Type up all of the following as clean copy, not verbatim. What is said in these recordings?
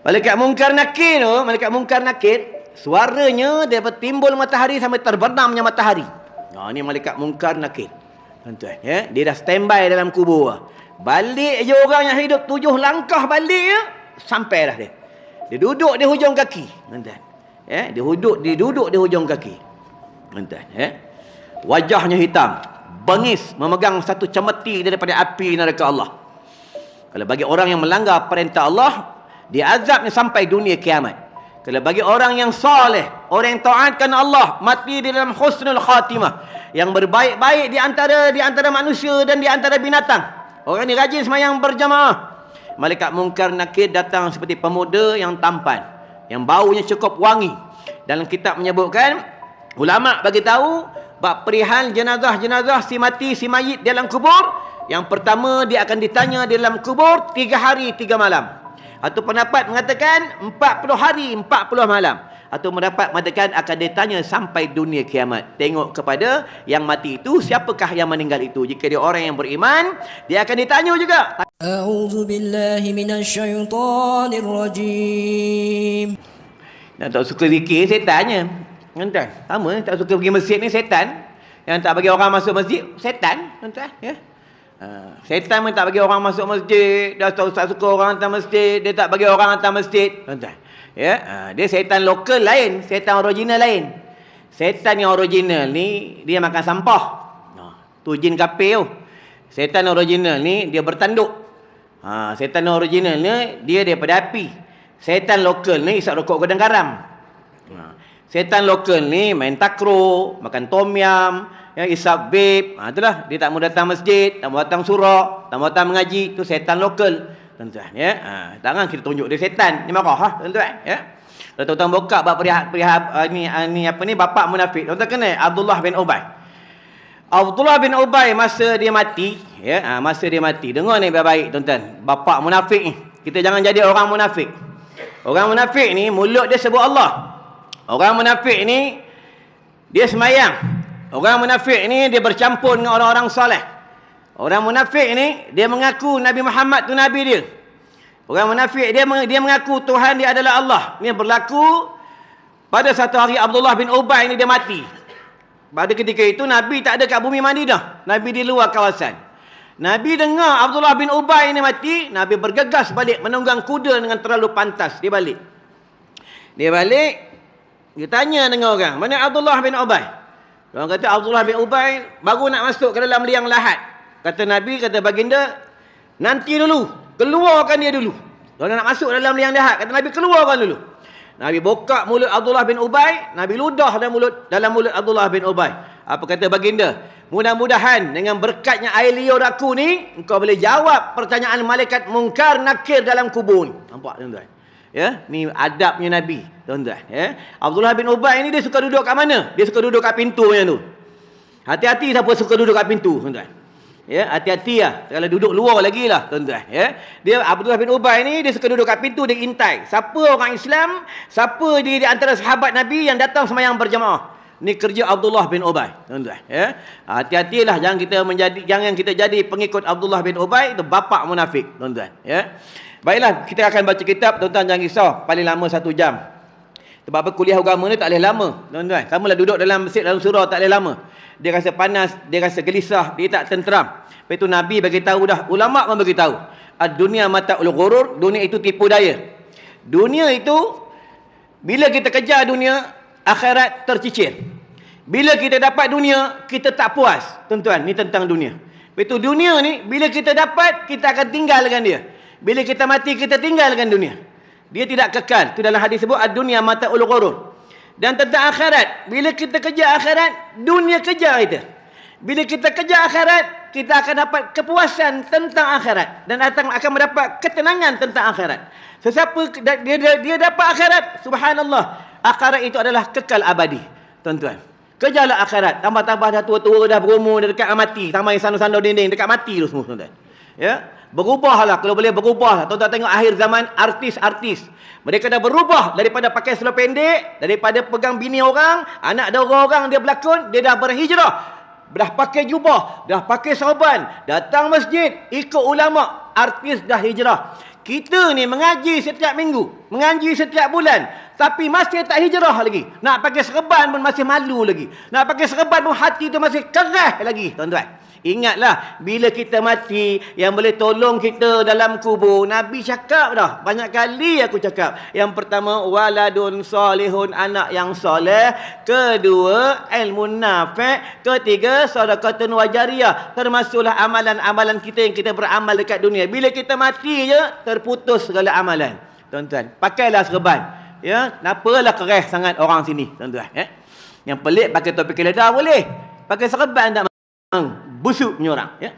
Malaikat Munkar Nakir tu, malaikat Munkar Nakir, suaranya dia timbul matahari sampai terbenamnya matahari. Ni malaikat Munkar Nakir. Tuan-tuan, ya, dia dah standby dalam kubur. Balik je orang yang hidup 7 langkah balik ya, sampai dah dia. Dia duduk di hujung kaki, tuan-tuan. Ya, dia duduk di hujung kaki. Tuan-tuan, ya. Wajahnya hitam, bengis, memegang satu cemeti daripada api neraka Allah. Kalau bagi orang yang melanggar perintah Allah, dia azabnya sampai dunia kiamat. Kalau bagi orang yang soleh, orang yang taatkan Allah, mati di dalam husnul khatimah, yang berbaik-baik di antara manusia dan di antara binatang. Orang ni rajin sembahyang berjamaah. Malaikat Munkar Nakir datang seperti pemuda yang tampan, yang baunya cukup wangi. Dalam kitab menyebutkan, ulama bagi tahu bab perihal jenazah-jenazah si mati, si mayit dalam kubur. Yang pertama dia akan ditanya di dalam kubur 3 hari 3 malam. Atau pendapat mengatakan 40 hari 40 malam. Atau pendapat mengatakan akan ditanya sampai dunia kiamat. Tengok kepada yang mati itu, siapakah yang meninggal itu. Jika dia orang yang beriman, dia akan ditanya juga. A'udzu billahi minasyaitonir rajim. Yang tak suka zikir, setannya. Tuan-tuan, sama tak suka pergi masjid ni setan. Yang tak bagi orang masuk masjid, setan. Tuan-tuan, ya. Setan pun tak bagi orang masuk masjid. Dah tak suka orang hantar masjid, dia tak bagi orang hantar masjid. Tuan-tuan, ya. Dia setan lokal lain, setan original lain. Setan yang original ni dia makan sampah. Tu jin kafir tu. Setan original ni dia bertanduk. Setan original ni dia daripada api. Setan lokal ni isap rokok godang garam. Setan lokal ni main takraw, makan tom yam, ya, isap vape. Itulah, dia tak mau datang masjid, tak mau datang surau, tak mau datang mengaji. Itu setan lokal, tuan-tuan, ya. Jangan kita tunjuk dia setan, ni marah tuan-tuan, ya. Kalau tuan-tuan buka bab perihal ni bapak munafik. Tuan-tuan kenal Abdullah bin Ubay. Abdullah bin Ubay masa dia mati, ya, masa dia mati. Dengar ni baik-baik tuan-tuan. Bapak munafik ni. Kita jangan jadi orang munafik. Orang munafik ni mulut dia sebut Allah. Orang munafik ni dia sembahyang. Orang munafik ni dia bercampur dengan orang-orang soleh. Orang munafik ni dia mengaku Nabi Muhammad tu nabi dia. Orang munafik dia mengaku Tuhan dia adalah Allah. Ini berlaku pada satu hari Abdullah bin Ubay ni dia mati. Pada ketika itu Nabi tak ada kat bumi Madinah. Nabi di luar kawasan. Nabi dengar Abdullah bin Ubay ni mati, Nabi bergegas balik menunggang kuda dengan terlalu pantas. Dia balik. Dia tanya dengan orang, mana Abdullah bin Ubay? Orang kata Abdullah bin Ubay baru nak masuk ke dalam liang lahat. Kata Nabi, kata baginda, nanti dulu, keluarkan dia dulu. Kalau nak masuk dalam liang lahat, kata Nabi, keluarkan dulu. Nabi buka mulut Abdullah bin Ubay, Nabi ludah dalam mulut Abdullah bin Ubay. Apa kata baginda? Mudah-mudahan dengan berkatnya air liur aku ni, engkau boleh jawab pertanyaan malaikat Munkar Nakir dalam kubur ni. Nampak tuan-tuan? Ya, ni adabnya Nabi, tuan-tuan, ya. Abdullah bin Ubay ni dia suka duduk kat mana? Dia suka duduk kat pintu yang tu. Hati-hati siapa suka duduk kat pintu, tuan-tuan. Ya, hati-hati lah. Kalau duduk luar lagi lah, tuan-tuan, ya. Dia Abdullah bin Ubay ni dia suka duduk kat pintu, dia intai. Siapa orang Islam, siapa di antara sahabat Nabi yang datang sembahyang berjamaah. Ni kerja Abdullah bin Ubay, tuan-tuan, ya. Hati-hatilah jangan kita jadi pengikut Abdullah bin Ubay, itu bapak munafik, tuan-tuan, ya. Baiklah, kita akan baca kitab, tuan-tuan jangan risau, paling lama 1 jam. Sebab apa kuliah agama ni tak boleh lama, tuan-tuan. Kamulah duduk dalam masjid, dalam surau tak boleh lama. Dia rasa panas, dia rasa gelisah, dia tak tenteram. Lepas itu Nabi bagi tahu dah, ulama pun bagi tahu. Ad-dunya mata'ul ghurur, dunia itu tipu daya. Dunia itu bila kita kejar dunia, akhirat tercicir. Bila kita dapat dunia, kita tak puas. Tuan-tuan, ni tentang dunia. Lepas itu dunia ni bila kita dapat, kita akan tinggalkan dia. Bila kita mati, kita tinggalkan dunia. Dia tidak kekal. Itu dalam hadis sebut ad-dunya mata'ul ghurur. Dan tentang akhirat, bila kita kejar akhirat, dunia kejar kita. Bila kita kejar akhirat, kita akan dapat kepuasan tentang akhirat dan akan mendapat ketenangan tentang akhirat. Sesiapa dia dapat akhirat, subhanallah, akhirat itu adalah kekal abadi. Tuan-tuan, kejarlah akhirat. Tambah-tambah dah tua-tua, dah berumur, dah dekat mati. Tambah yang sandar-sandar dinding, dekat mati tu semua, tuan-tuan. Ya, berubahlah, kalau boleh berubah. Tuan-tuan tengok akhir zaman artis-artis. Mereka dah berubah daripada pakai seluar pendek, daripada pegang bini orang, anak dara orang dia berlakon, dia dah berhijrah. Dah pakai jubah, dah pakai sorban, datang masjid, ikut ulama, artis dah hijrah. Kita ni mengaji setiap minggu, mengaji setiap bulan, tapi masih tak hijrah lagi. Nak pakai serban pun masih malu lagi. Nak pakai serban pun hati tu masih keras lagi, tuan-tuan. Ingatlah, bila kita mati, yang boleh tolong kita dalam kubur, Nabi cakap dah. Banyak kali aku cakap. Yang pertama, waladun solihun, anak yang soleh. Kedua, ilmu nafi'. Ketiga, sedekatun wajariyah. Termasuklah amalan-amalan kita yang kita beramal dekat dunia. Bila kita mati je, terputus segala amalan. Tuan-tuan, pakailah serban. Ya, kenapalah keras sangat orang sini, tuan-tuan. Yang pelik pakai topi keledar boleh. Pakai serban tak busuk punya orang, ya.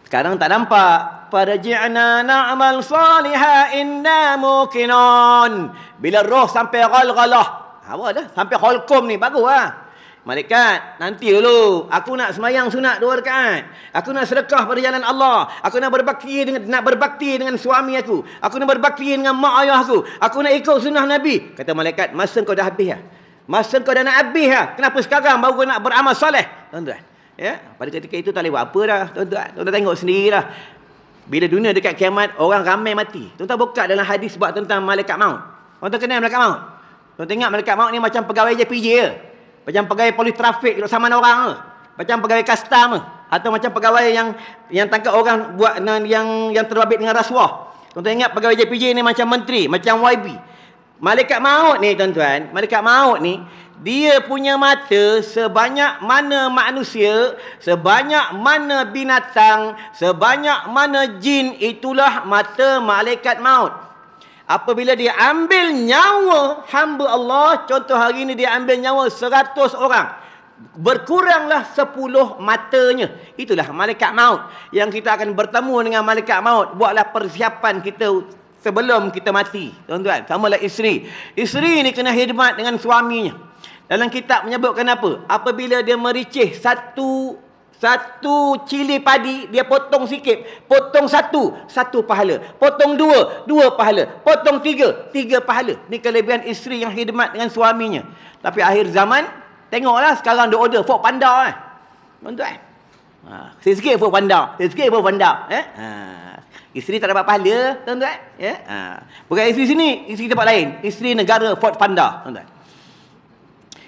Sekarang tak nampak. Farji'na na'mal salihah inna muqinun. Bila roh sampai ghalghalah, apa dah? Sampai hulkum ni bagus lah. Malaikat, nanti dulu. Aku nak semayang sunat 2 rakaat. Aku nak sedekah pada jalan Allah. Aku nak berbakti dengan suami aku. Aku nak berbakti dengan mak ayah aku. Aku nak ikut sunnah Nabi. Kata malaikat, masa kau dah habis lah. Masa kau dah nak habis lah. Kenapa sekarang baru kau nak beramal soleh? Tuan-tuan. Ya, pada ketika itu tak boleh buat apa dah, tuan-tuan. Tuan-tuan tengok sendirilah. Bila dunia dekat kiamat, orang ramai mati. Tuan-tuan buka dalam hadis sebab tentang malaikat maut. Tuan-tuan kenal malaikat maut? Tuan-tuan ingat malaikat maut ni macam pegawai JPJ je. Macam pegawai polis trafik duduk sama orang ke? Macam pegawai custom ke? Atau macam pegawai yang tangkap orang buat yang terbabit dengan rasuah. Tuan-tuan ingat pegawai JPJ ni macam menteri, macam YB. Malaikat maut ni, tuan-tuan, malaikat maut ni, dia punya mata sebanyak mana manusia, sebanyak mana binatang, sebanyak mana jin, itulah mata malaikat maut. Apabila dia ambil nyawa hamba Allah, contoh hari ini dia ambil nyawa 100 orang, berkuranglah 10 matanya. Itulah malaikat maut. Yang kita akan bertemu dengan malaikat maut. Buatlah persiapan kita sebelum kita mati, tuan-tuan. Samalah isteri. Isteri ni kena khidmat dengan suaminya. Dalam kitab menyebutkan apa? Apabila dia mericih satu cili padi, dia potong sikit. Potong satu pahala. Potong dua pahala. Potong tiga pahala. Ni kelebihan isteri yang khidmat dengan suaminya. Tapi akhir zaman, tengoklah sekarang dia order Ford Panda kan. Tuan-tuan. Sikit Ford Panda. Sikit Ford Panda. Isteri tak dapat pahala, tuan-tuan. Bukan isteri sini, isteri tempat lain. Isteri negara Ford Panda, tuan-tuan.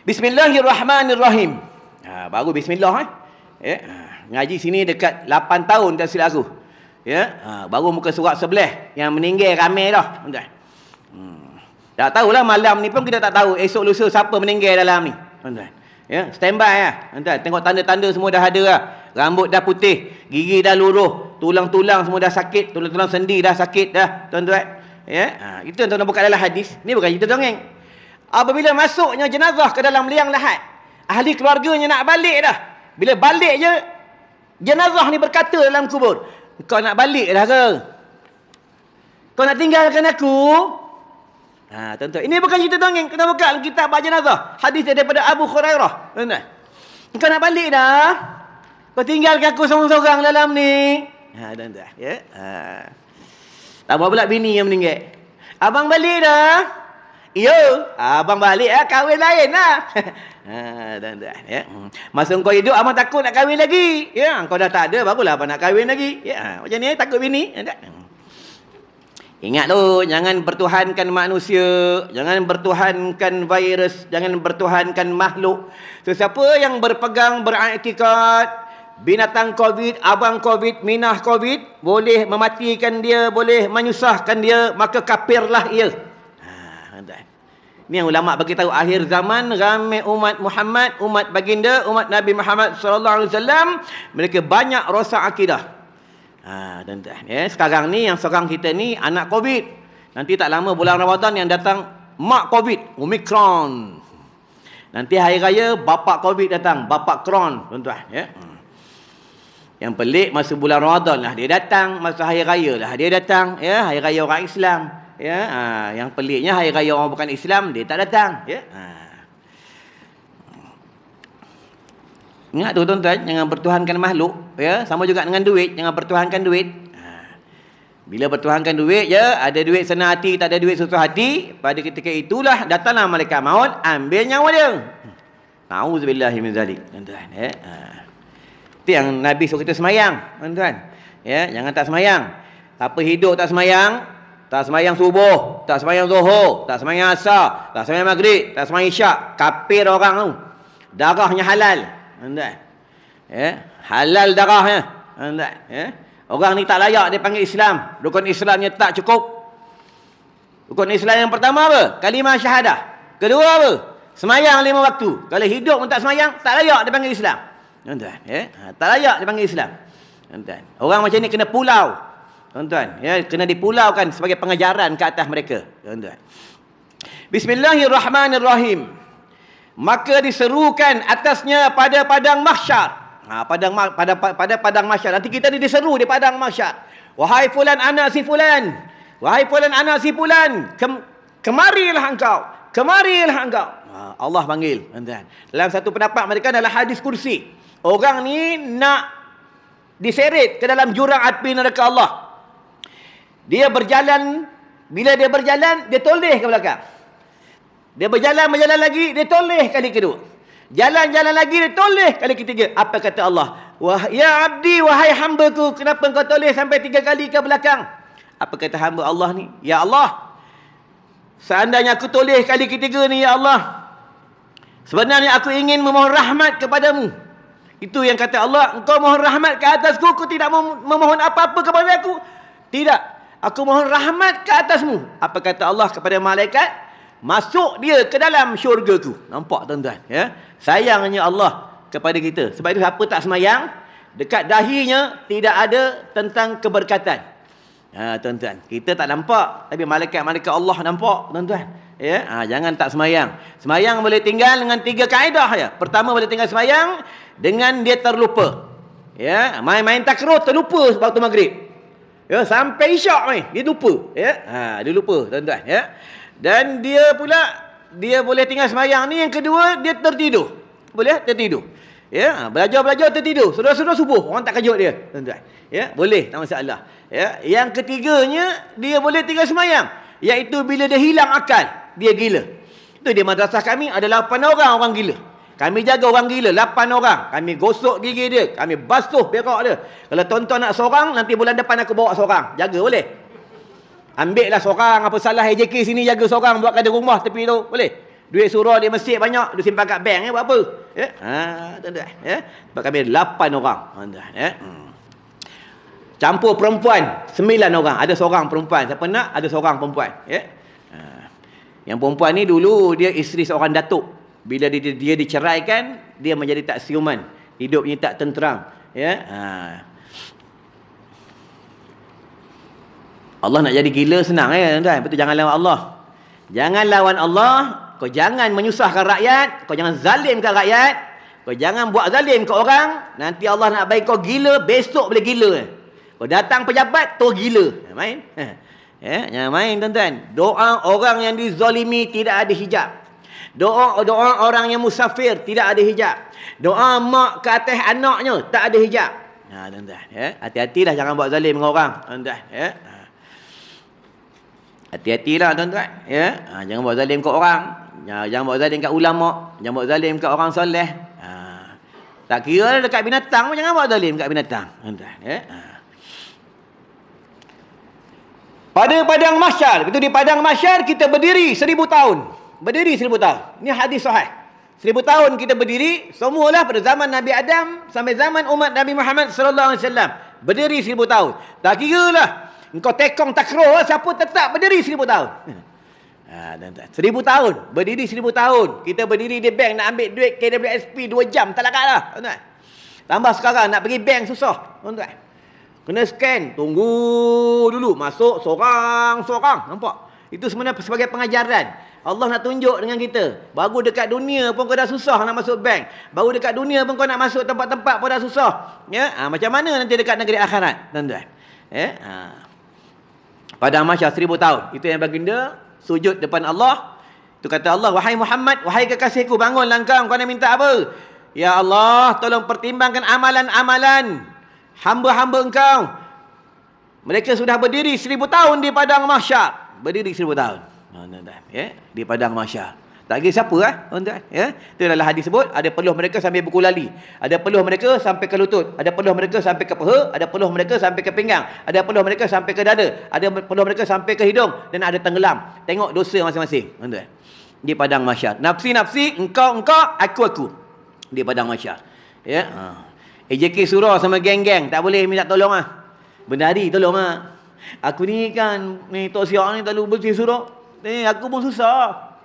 Bismillahirrahmanirrahim. Baru bismillah ngaji sini dekat 8 tahun tak silap aku. Baru muka surat sebelah yang meninggal ramai dah, tuan-tuan. Tak tahulah malam ni pun kita tak tahu esok lusa siapa meninggal dalam ni, tuan-tuan. Standby lah, tuan-tuan. Tengok tanda-tanda semua dah ada lah. Rambut dah putih, gigi dah luruh, tulang-tulang semua dah sakit, tulang-tulang sendi dah sakit dah, tuan-tuan. Itu yang tuan-tuan buka dalam hadis. Ni bukan cerita dongeng. Apabila masuknya jenazah ke dalam liang lahat, ahli keluarganya nak balik dah. Bila balik je, jenazah ni berkata dalam kubur, kau nak balik dah ke? Kau nak tinggalkan aku? Tuan-tuan, ini bukan cerita dongeng. Kita buka kitab jenazah. Hadis daripada Abu Hurairah, tuan-tuan. Kau nak balik dah? Kau tinggalkan aku seorang-seorang dalam ni? Tuan-tuan, tak apa pula bini yang meninggal. Abang balik dah? Ya, abang balik kahwin lain lah. Tuan-tuan, masa kau hidup abang takut nak kahwin lagi. Kau dah tak ada, barulah abang nak kahwin lagi. Macam ni takut bini. Ingat tu, jangan bertuhankan manusia, jangan bertuhankan virus, jangan bertuhankan makhluk. Sesiapa yang berpegang beriktikad binatang Covid, abang Covid, minah Covid, boleh mematikan dia, boleh menyusahkan dia, maka kafirlah ia. Ni yang ulama bagi tahu akhir zaman ramai umat Muhammad, umat baginda, umat Nabi Muhammad sallallahu alaihi wasallam, mereka banyak rosak akidah. Tuan-tuan, sekarang ni yang serang kita ni anak Covid. Nanti tak lama bulan Ramadan yang datang mak Covid, Omicron. Nanti hari raya bapak Covid datang, bapak Kron, tuan-tuan, Yang pelik masa bulan Ramadan lah dia datang, masa hari raya lah dia datang, hari raya orang Islam. Yang peliknya hari raya orang bukan Islam dia tak datang. Ingat tu tuan-tuan, jangan bertuhankan makhluk. Sama juga dengan duit, jangan bertuhankan duit. Bila bertuhankan duit, ada duit senang hati, tak ada duit susah hati, pada ketika itulah datanglah malaikat maut ambil nyawa dia. Nauzubillahi min zalik, tuan-tuan. Itu yang Nabi suruh kita semayang, tuan-tuan. Jangan tak semayang. Siapa hidup tak semayang, tak semayang subuh, tak semayang zuhur, tak semayang asar, tak semayang maghrib, tak semayang isyak, kafir orang tu. Darahnya halal. Tuan-tuan. Halal darahnya. Tuan-tuan. Orang ni tak layak dia panggil Islam. Rukun Islamnya tak cukup. Rukun Islam yang pertama apa? Kalimah syahadah. Kedua apa? Semayang 5 waktu. Kalau hidup pun tak semayang, tak layak dia panggil Islam. Tuan-tuan. Tak layak dia panggil Islam. Tuan-tuan. Orang macam ni kena pulau. Tuan-tuan. Kena dipulaukan sebagai pengajaran ke atas mereka. Tuan-tuan. Bismillahirrahmanirrahim. Maka diserukan atasnya pada padang mahsyar. Pada padang mahsyar. Nanti kita diseru di padang mahsyar. Wahai fulan anak si fulan. Wahai fulan anak si fulan. Kemarilah engkau. Kemarilah engkau. Allah panggil. Dalam satu pendapat mereka adalah hadis kursi. Orang ni nak diseret ke dalam jurang api neraka Allah. Dia berjalan. Bila dia berjalan, dia toleh ke belakang. Dia berjalan lagi, dia toleh kali kedua. Jalan-jalan lagi, dia toleh kali ketiga. Apa kata Allah? Ya abdi, wahai hambaku, kenapa engkau toleh sampai 3 kali ke belakang? Apa kata hamba Allah ni? Ya Allah, seandainya aku toleh kali ketiga ni, ya Allah, sebenarnya aku ingin memohon rahmat kepadamu. Itu yang kata Allah, engkau mohon rahmat ke atasku, aku tidak memohon apa-apa kepada aku. Tidak, aku mohon rahmat ke atasmu. Apa kata Allah kepada malaikat? Masuk dia ke dalam syurgaku. Nampak tuan-tuan? Sayangnya Allah kepada kita. Sebab itu siapa tak semayang, dekat dahinya tidak ada tentang keberkatan. Tuan-tuan, kita tak nampak, tapi malaikat-malaikat Allah nampak, tuan-tuan. Jangan tak semayang. Semayang boleh tinggal dengan 3 kaedah ya. Pertama, boleh tinggal semayang dengan dia terlupa. Main-main takraw terlupa waktu maghrib. Sampai isyak main, dia lupa. Dia lupa, tuan-tuan. Dan dia pula, dia boleh tinggal semayang ni. Yang kedua, dia tertidur. Boleh tertidur. Belajar-belajar tertidur. Sudah-sudah subuh, orang tak kejut dia, tuan-tuan. Boleh, tak masalah. Yang ketiganya, dia boleh tinggal semayang, iaitu bila dia hilang akal, dia gila. Itu di madrasah kami ada 8 orang gila. Kami jaga orang gila 8 orang. Kami gosok gigi dia, kami basuh berak dia. Kalau tuan-tuan nak seorang, nanti bulan depan aku bawa seorang. Jaga boleh? Ambil lah seorang, apa salah AJK sini jaga seorang, buat kada rumah tepi tu, boleh? Duit surau di masjid banyak, dia simpan kat bank, buat apa? Tuan-tuan, sebab kami ada 8 orang, tuan-tuan. Campur perempuan 9 orang, ada seorang perempuan. Siapa nak, ada seorang perempuan. Yang perempuan ni dulu dia isteri seorang datuk. Bila dia diceraikan, dia menjadi tak siuman, hidupnya tak tenteram. Allah nak jadi gila senang tuan-tuan. Betul, jangan lawan Allah. Jangan lawan Allah. Kau jangan menyusahkan rakyat. Kau jangan zalimkan rakyat. Kau jangan buat zalim ke orang. Nanti Allah nak bagi kau gila, besok boleh gila. Kau datang pejabat, tu gila. Main? Jangan main tuan-tuan. Doa orang yang dizalimi tidak ada hijab. Doa orang yang musafir tidak ada hijab. Doa mak ke atas anaknya tak ada hijab. Tuan-tuan, hati-hatilah jangan buat zalim dengan orang, tuan-tuan. Hati-hatilah tuan-tuan. Jangan buat zalim kat orang. Jangan buat zalim kat ulama. Jangan buat zalim kat orang soleh. Tak kira dekat binatang pun jangan buat zalim kat binatang, tuan-tuan. Pada padang mahsyar, itu di padang mahsyar kita berdiri 1000 tahun. Berdiri 1000 tahun. Ini hadis sahih. 1000 tahun kita berdiri, semualah pada zaman Nabi Adam sampai zaman umat Nabi Muhammad sallallahu alaihi wasallam. Berdiri 1000 tahun. Tak kiralah engkau tekong takraw, siapa tetap berdiri 1000 tahun. 1000 tahun. Berdiri 1000 tahun. Kita berdiri di bank nak ambil duit KWSP 2 jam. Tak lakat lah, tuan-tuan. Tambah sekarang nak pergi bank susah, tuan-tuan. Kena scan. Tunggu dulu. Masuk seorang-seorang. Nampak? Itu sebenarnya sebagai pengajaran. Allah nak tunjuk dengan kita. Baru dekat dunia pun kau dah susah nak masuk bank. Baru dekat dunia pun kau nak masuk tempat-tempat pun dah susah. Macam mana nanti dekat negeri akhirat, tuan-tuan? Pada mahsyar 1000 tahun. Itu yang baginda sujud depan Allah. Itu kata Allah, wahai Muhammad, wahai kekasihku, bangunlah engkau. Kau nak minta apa? Ya Allah, tolong pertimbangkan amalan-amalan hamba-hamba engkau. Mereka sudah berdiri 1000 tahun di padang mahsyar. Berdiri 1000 tahun. Di padang mahsyar. Tak kira siapa tuan-tuan, ya. Itu adalah hadis sebut, ada peluh mereka sampai berkulali, ada peluh mereka sampai ke lutut, ada peluh mereka sampai ke paha, ada peluh mereka sampai ke pinggang, ada peluh mereka sampai ke dada, ada peluh mereka sampai ke hidung, dan ada tenggelam. Tengok dosa masing-masing, tuan-tuan. Di padang mahsyar. Nafsi, engkau, aku. Di padang mahsyar. Ya. AJK surau sama geng-geng, tak boleh minta tolong Bendahari tolong Aku ni kan, Tok Siak ni tak boleh bersih surau. Aku pun susah.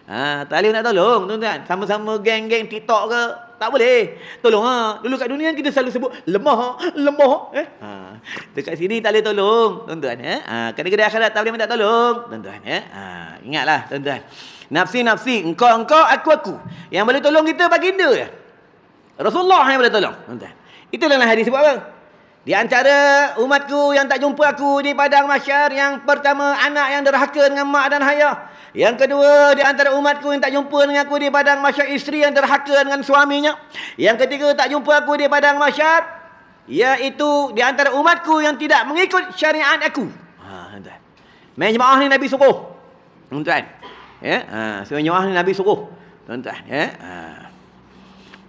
Tak boleh nak tolong, tuan-tuan. Sama-sama geng-geng TikTok ke, tak boleh. Tolong Dulu kat dunia kita selalu sebut lemah. Dekat sini tak boleh tolong, tuan-tuan. Kadang-kadang akhirat tak boleh minta tolong, tuan-tuan. Ingatlah, tuan-tuan. Nafsi, engkau, aku. Yang boleh tolong kita baginda je. Rasulullah yang boleh tolong, tuan-tuan. Itu dalam hadis sebut apa? Di antara umatku yang tak jumpa aku di padang mahsyar, yang pertama anak yang derhaka dengan mak dan ayah. Yang kedua, di antara umatku yang tak jumpa dengan aku di padang mahsyar, isteri yang derhaka dengan suaminya. Yang ketiga, tak jumpa aku di padang mahsyar, iaitu di antara umatku yang tidak mengikut syariat aku. Tuan-tuan. Main jemaah ni Nabi suruh, tuan-tuan. Main jemaah ni Nabi suruh, tuan-tuan.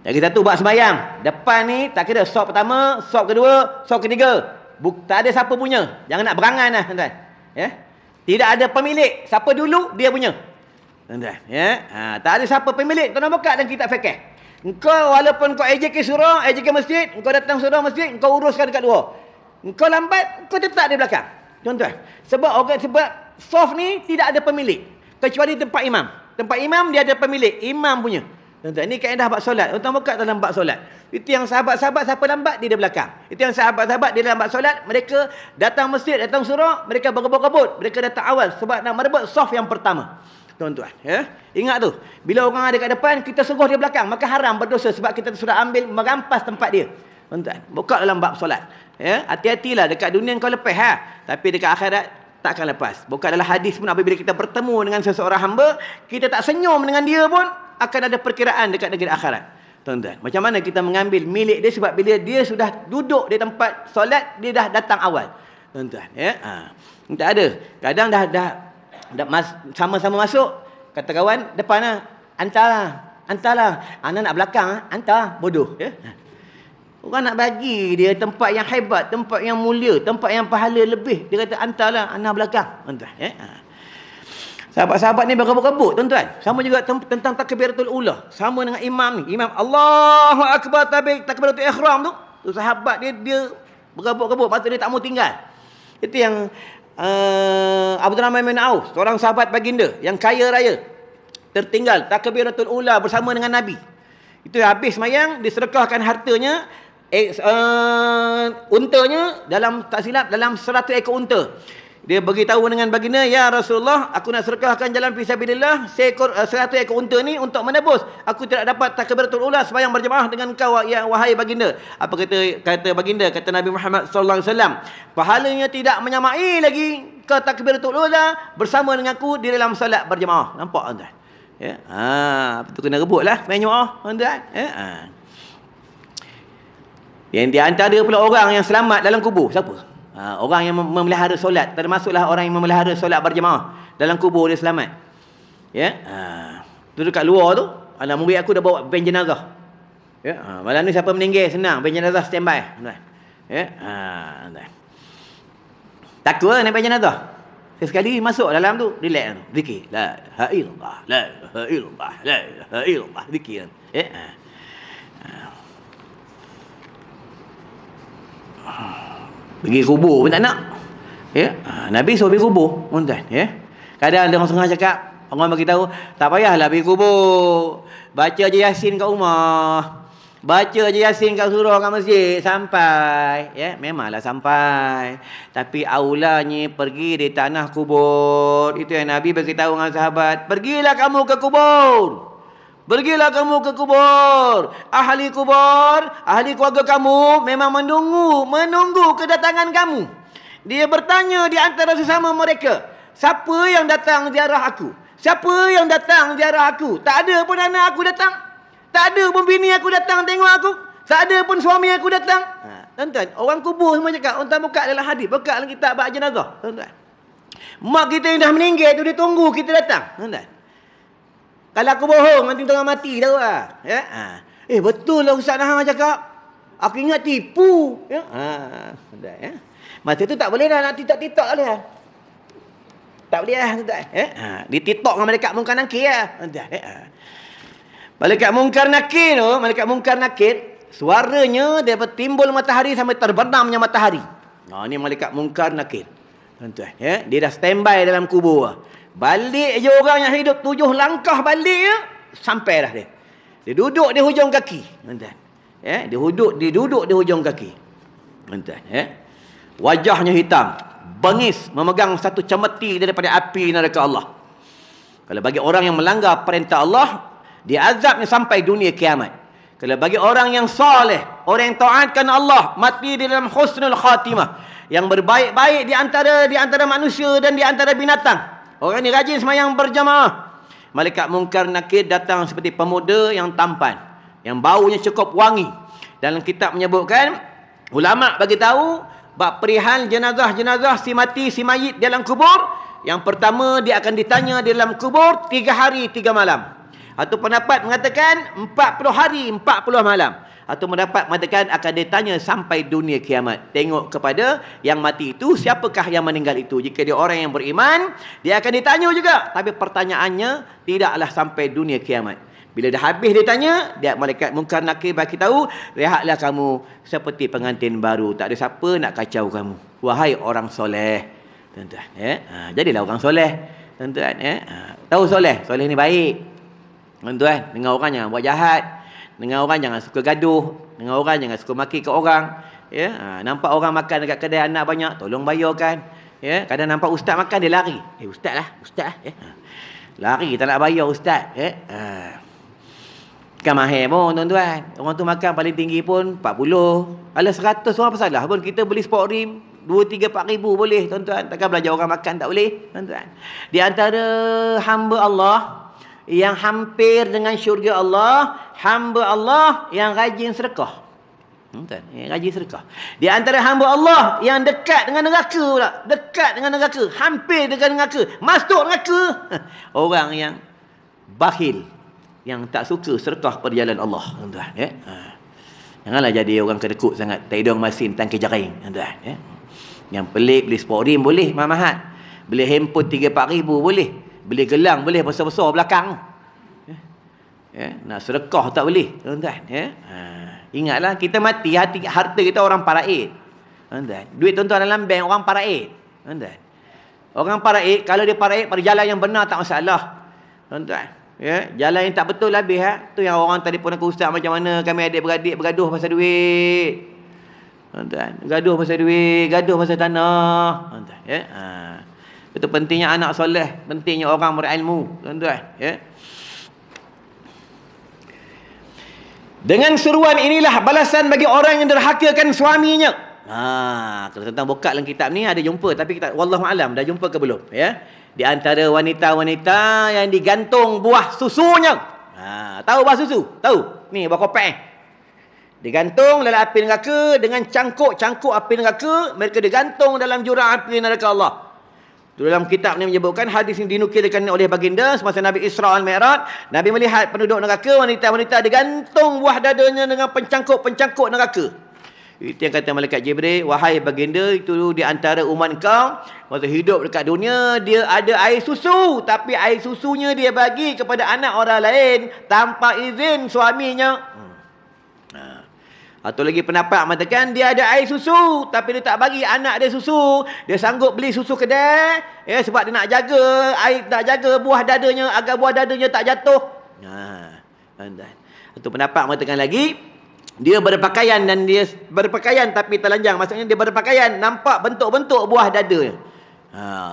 Lagi satu, buat sembahyang. Depan ni tak kira sop pertama, sop kedua, sop ketiga. Tak ada siapa punya. Jangan nak berangan tuan-tuan. Tidak ada pemilik. Siapa dulu, dia punya. Tuan-tuan. Tak ada siapa pemilik. Tuan-tuan buka dalam kitab fiqh. Engkau walaupun kau AJK surau, AJK masjid, engkau datang surau masjid, engkau uruskan dekat luar. Engkau lambat, engkau tetap di belakang. Tuan-tuan. Sebab soft ni tidak ada pemilik. Kecuali tempat imam. Tempat imam dia ada pemilik. Imam punya. Tuan-tuan, ini kaedah bab solat. Tuan-tuan buka dalam bab solat. Itu yang sahabat-sahabat siapa lambat, dia di belakang. Itu yang sahabat-sahabat dia dalam bab solat, mereka datang masjid, datang surau, mereka berebut-rebut. Mereka datang awal sebab nak merebut saf yang pertama. Tuan-tuan, ingat tu. Bila orang ada kat depan, kita sungguh dia belakang, maka haram berdosa sebab kita sudah ambil merampas tempat dia. Tuan-tuan, buka dalam bab solat. Hati-hatilah, dekat dunia kau lepas tapi dekat akhirat takkan lepas. Bukan dalam hadis pun apabila kita bertemu dengan seseorang hamba, kita tak senyum dengan dia pun, akan ada perkiraan dekat negeri akhirat. Tuan-tuan, macam mana kita mengambil milik dia, sebab bila dia sudah duduk di tempat solat, dia dah datang awal. Tuan-tuan, tak ada. Kadang dah sama-sama masuk, kata kawan depan hantarlah. Anak nak belakang, hantar, bodoh. Orang nak bagi dia tempat yang hebat, tempat yang mulia, tempat yang pahala lebih, dia kata hantarlah anak belakang. Tuan-tuan, sahabat-sahabat ni berebut-rebut, tuan-tuan. Sama juga tentang takbiratul ula. Sama dengan imam ni. Imam Allahu Akbar, takbiratul ihram tu. Tu sahabat dia berebut-rebut, maksud dia tak mau tinggal. Itu yang Abdurrahman bin Auf, seorang sahabat baginda yang kaya raya, tertinggal takbiratul ula bersama dengan Nabi. Itu habis semayang, disedekahkan hartanya, untanya, dalam tak silap dalam 100 ekor unta. Dia beritahu dengan baginda, ya Rasulullah, aku nak sedekahkan jalan fisabilillah 100 ekor unta ni untuk menebus. Aku tidak dapat takbiratul ula sembahyang berjemaah dengan kau, ya wahai baginda. Apa kata baginda? Kata Nabi Muhammad sallallahu alaihi wasallam, pahalanya tidak menyamai lagi ke takbiratul ula bersama dengan aku di dalam solat berjemaah. Nampak tuan-tuan? Betul, kena rebutlah main jemaah, tuan-tuan. Yang di antara pula orang yang selamat dalam kubur, siapa? Orang yang memelihara solat, termasuklah orang yang memelihara solat berjemaah dalam kubur, dia selamat. Tu dekat luar tu, anak murid aku dah bawa ben jenazah. Malam ni siapa meninggal senang, ben jenazah standby. Takut naik ben jenazah. Sekali masuk dalam tu, relax tu, zikir la ilaha illallah, la ilaha illallah, la ilaha illallah, zikir. Pergi kubur pun tak nak. Nabi suruh pergi kubur, tuan-tuan. Kadang ada orang setengah cakap, orang bagi tahu, tak payahlah pergi kubur. Baca je Yasin kat rumah. Baca je Yasin kat surau, kat masjid sampai. Memanglah sampai. Tapi aulanya pergi di tanah kubur. Itu yang Nabi bagi tahu dengan sahabat. Pergilah kamu ke kubur. Pergilah kamu ke kubur. Ahli kubur, ahli keluarga kamu memang menunggu kedatangan kamu. Dia bertanya di antara sesama mereka, siapa yang datang ziarah aku? Siapa yang datang ziarah aku? Tak ada pun anak aku datang. Tak ada pun bini aku datang tengok aku. Tak ada pun suami aku datang. Tuan-tuan, orang kubur semua cakap, tuan buka dalam hadis, buka dalam kitab bab jenazah, tuan-tuan. Mak kita yang dah meninggal tu dia tunggu kita datang, tuan-tuan. Kalau aku bohong, nanti orang mati tahu lah. Ya? Betul lah Ustaz Nahang cakap. Aku ingat tipu. Ya? Ya? Masa tu tak boleh dah nak TikTok tak boleh lah. Tak boleh lah. Di TikTok dengan malaikat mungkar nakir lah. Malaikat mungkar nakir, suaranya daripada timbul matahari sampai terbenamnya matahari. Ni malaikat mungkar nakir. Tuan-tuan, ya? Dia dah standby dalam kubur. Balik je orang yang hidup 7 langkah balik je, sampai dah dia. Dia duduk di hujung kaki. Tuan-tuan. Ya? Dia duduk di hujung kaki. Tuan-tuan, ya? Wajahnya hitam, bengis, memegang satu cemeti daripada api neraka Allah. Kalau bagi orang yang melanggar perintah Allah, dia azabnya sampai dunia kiamat. Kalau bagi orang yang soleh, orang yang taatkan Allah, mati di dalam husnul khatimah, yang berbaik-baik di antara manusia dan di antara binatang. Orang ni rajin sembahyang berjamaah. Malaikat mungkar nakir datang seperti pemuda yang tampan, yang baunya cukup wangi. Dalam kitab menyebutkan, ulama bagi tahu bab perihal jenazah-jenazah si mati, si mayit dalam kubur. Yang pertama, dia akan ditanya di dalam kubur 3 hari 3 malam. Atau pendapat mengatakan 40 hari 40 malam. Atau pendapat mengatakan akan ditanya sampai dunia kiamat. Tengok kepada yang mati itu, siapakah yang meninggal itu. Jika dia orang yang beriman, dia akan ditanya juga. Tapi pertanyaannya tidaklah sampai dunia kiamat. Bila dah habis dia tanya, dia malaikat mungkar nakir bagi tahu, rehatlah kamu seperti pengantin baru. Tak ada siapa nak kacau kamu. Wahai orang soleh. Tuan-tuan, ya? Jadilah orang soleh. Tuan-tuan, ya? Tahu soleh? Soleh ni baik. Tuan-tuan, dengan orang jangan buat jahat. Dengan orang jangan suka gaduh. Dengan orang jangan suka maki ke orang. Ya? Nampak orang makan dekat kedai anak banyak, tolong bayarkan. Ya? Kadang nampak ustaz makan, dia lari. Ustaz lah. Ya? Lari, tak nak bayar ustaz. Ya? Kan mahir pun tuan-tuan. Orang tu makan paling tinggi pun 40. Kalau 100 orang pesalah pun kita beli sport rim 2, 3, 4 ribu boleh tuan-tuan. Takkan belajar orang makan tak boleh tuan-tuan. Di antara hamba Allah yang hampir dengan syurga Allah, hamba Allah yang rajin sedekah. Tuan, rajin sedekah. Di antara hamba Allah yang dekat dengan neraka pula. Dekat dengan neraka, hampir dengan neraka, masuk neraka. Orang yang bakhil, yang tak suka sedekah pada jalan Allah, tuan-tuan, ya. Janganlah jadi orang kedekut sangat, tak hidung masin tangki jaring, tuan-tuan, ya. Yang pelik beli sport rim boleh mahal-mahal. Beli handphone 3-4 ribu boleh. Beli gelang boleh besar-besar belakang. Ya, nak sedekah tak boleh, tuan-tuan, ya. Ingatlah kita mati, harta kita orang paraid. Tuan-tuan, duit tuan-tuan dalam bank orang paraid. Tuan-tuan. Orang paraid, kalau dia paraid pada jalan yang benar tak masalah. Tuan-tuan. Ya, jalan yang tak betul habis tu yang orang tadi pun aku ustaz macam mana kami adik-beradik bergaduh pasal duit. Tuan-tuan, gaduh pasal duit, gaduh pasal tanah. Tuan-tuan, ya. Itu pentingnya anak soleh, pentingnya orang berilmu, tuan-tuan, ya. Dengan seruan inilah balasan bagi orang yang derhakakan suaminya. Kalau tentang buka dalam kitab ni ada jumpa, tapi kita wallahu alam dah jumpa ke belum, ya. Di antara wanita-wanita yang digantung buah susunya. Tahu buah susu? Tahu? Ni buah kopek. Digantung dalam api neraka dengan cangkuk-cangkuk api neraka, mereka digantung dalam jurang api neraka Allah. Dalam kitab ni menyebutkan, hadis ini dinukilkan oleh baginda semasa Nabi Isra al-Mi'raj. Nabi melihat penduduk neraka, wanita-wanita digantung buah dadanya dengan pencangkuk-pencangkuk neraka. Itu yang kata malaikat Jibril, wahai baginda, itu di antara umat kau, masa hidup dekat dunia, dia ada air susu, tapi air susunya dia bagi kepada anak orang lain tanpa izin suaminya. Atau lagi pendapat mengatakan dia ada air susu, tapi dia tak bagi anak dia susu. Dia sanggup beli susu kedai, ya, sebab dia nak jaga air, nak jaga buah dadanya agar buah dadanya tak jatuh. Atau pendapat mengatakan lagi, dia berpakaian dan dia berpakaian tapi telanjang. Maksudnya dia berpakaian, nampak bentuk-bentuk buah dadanya.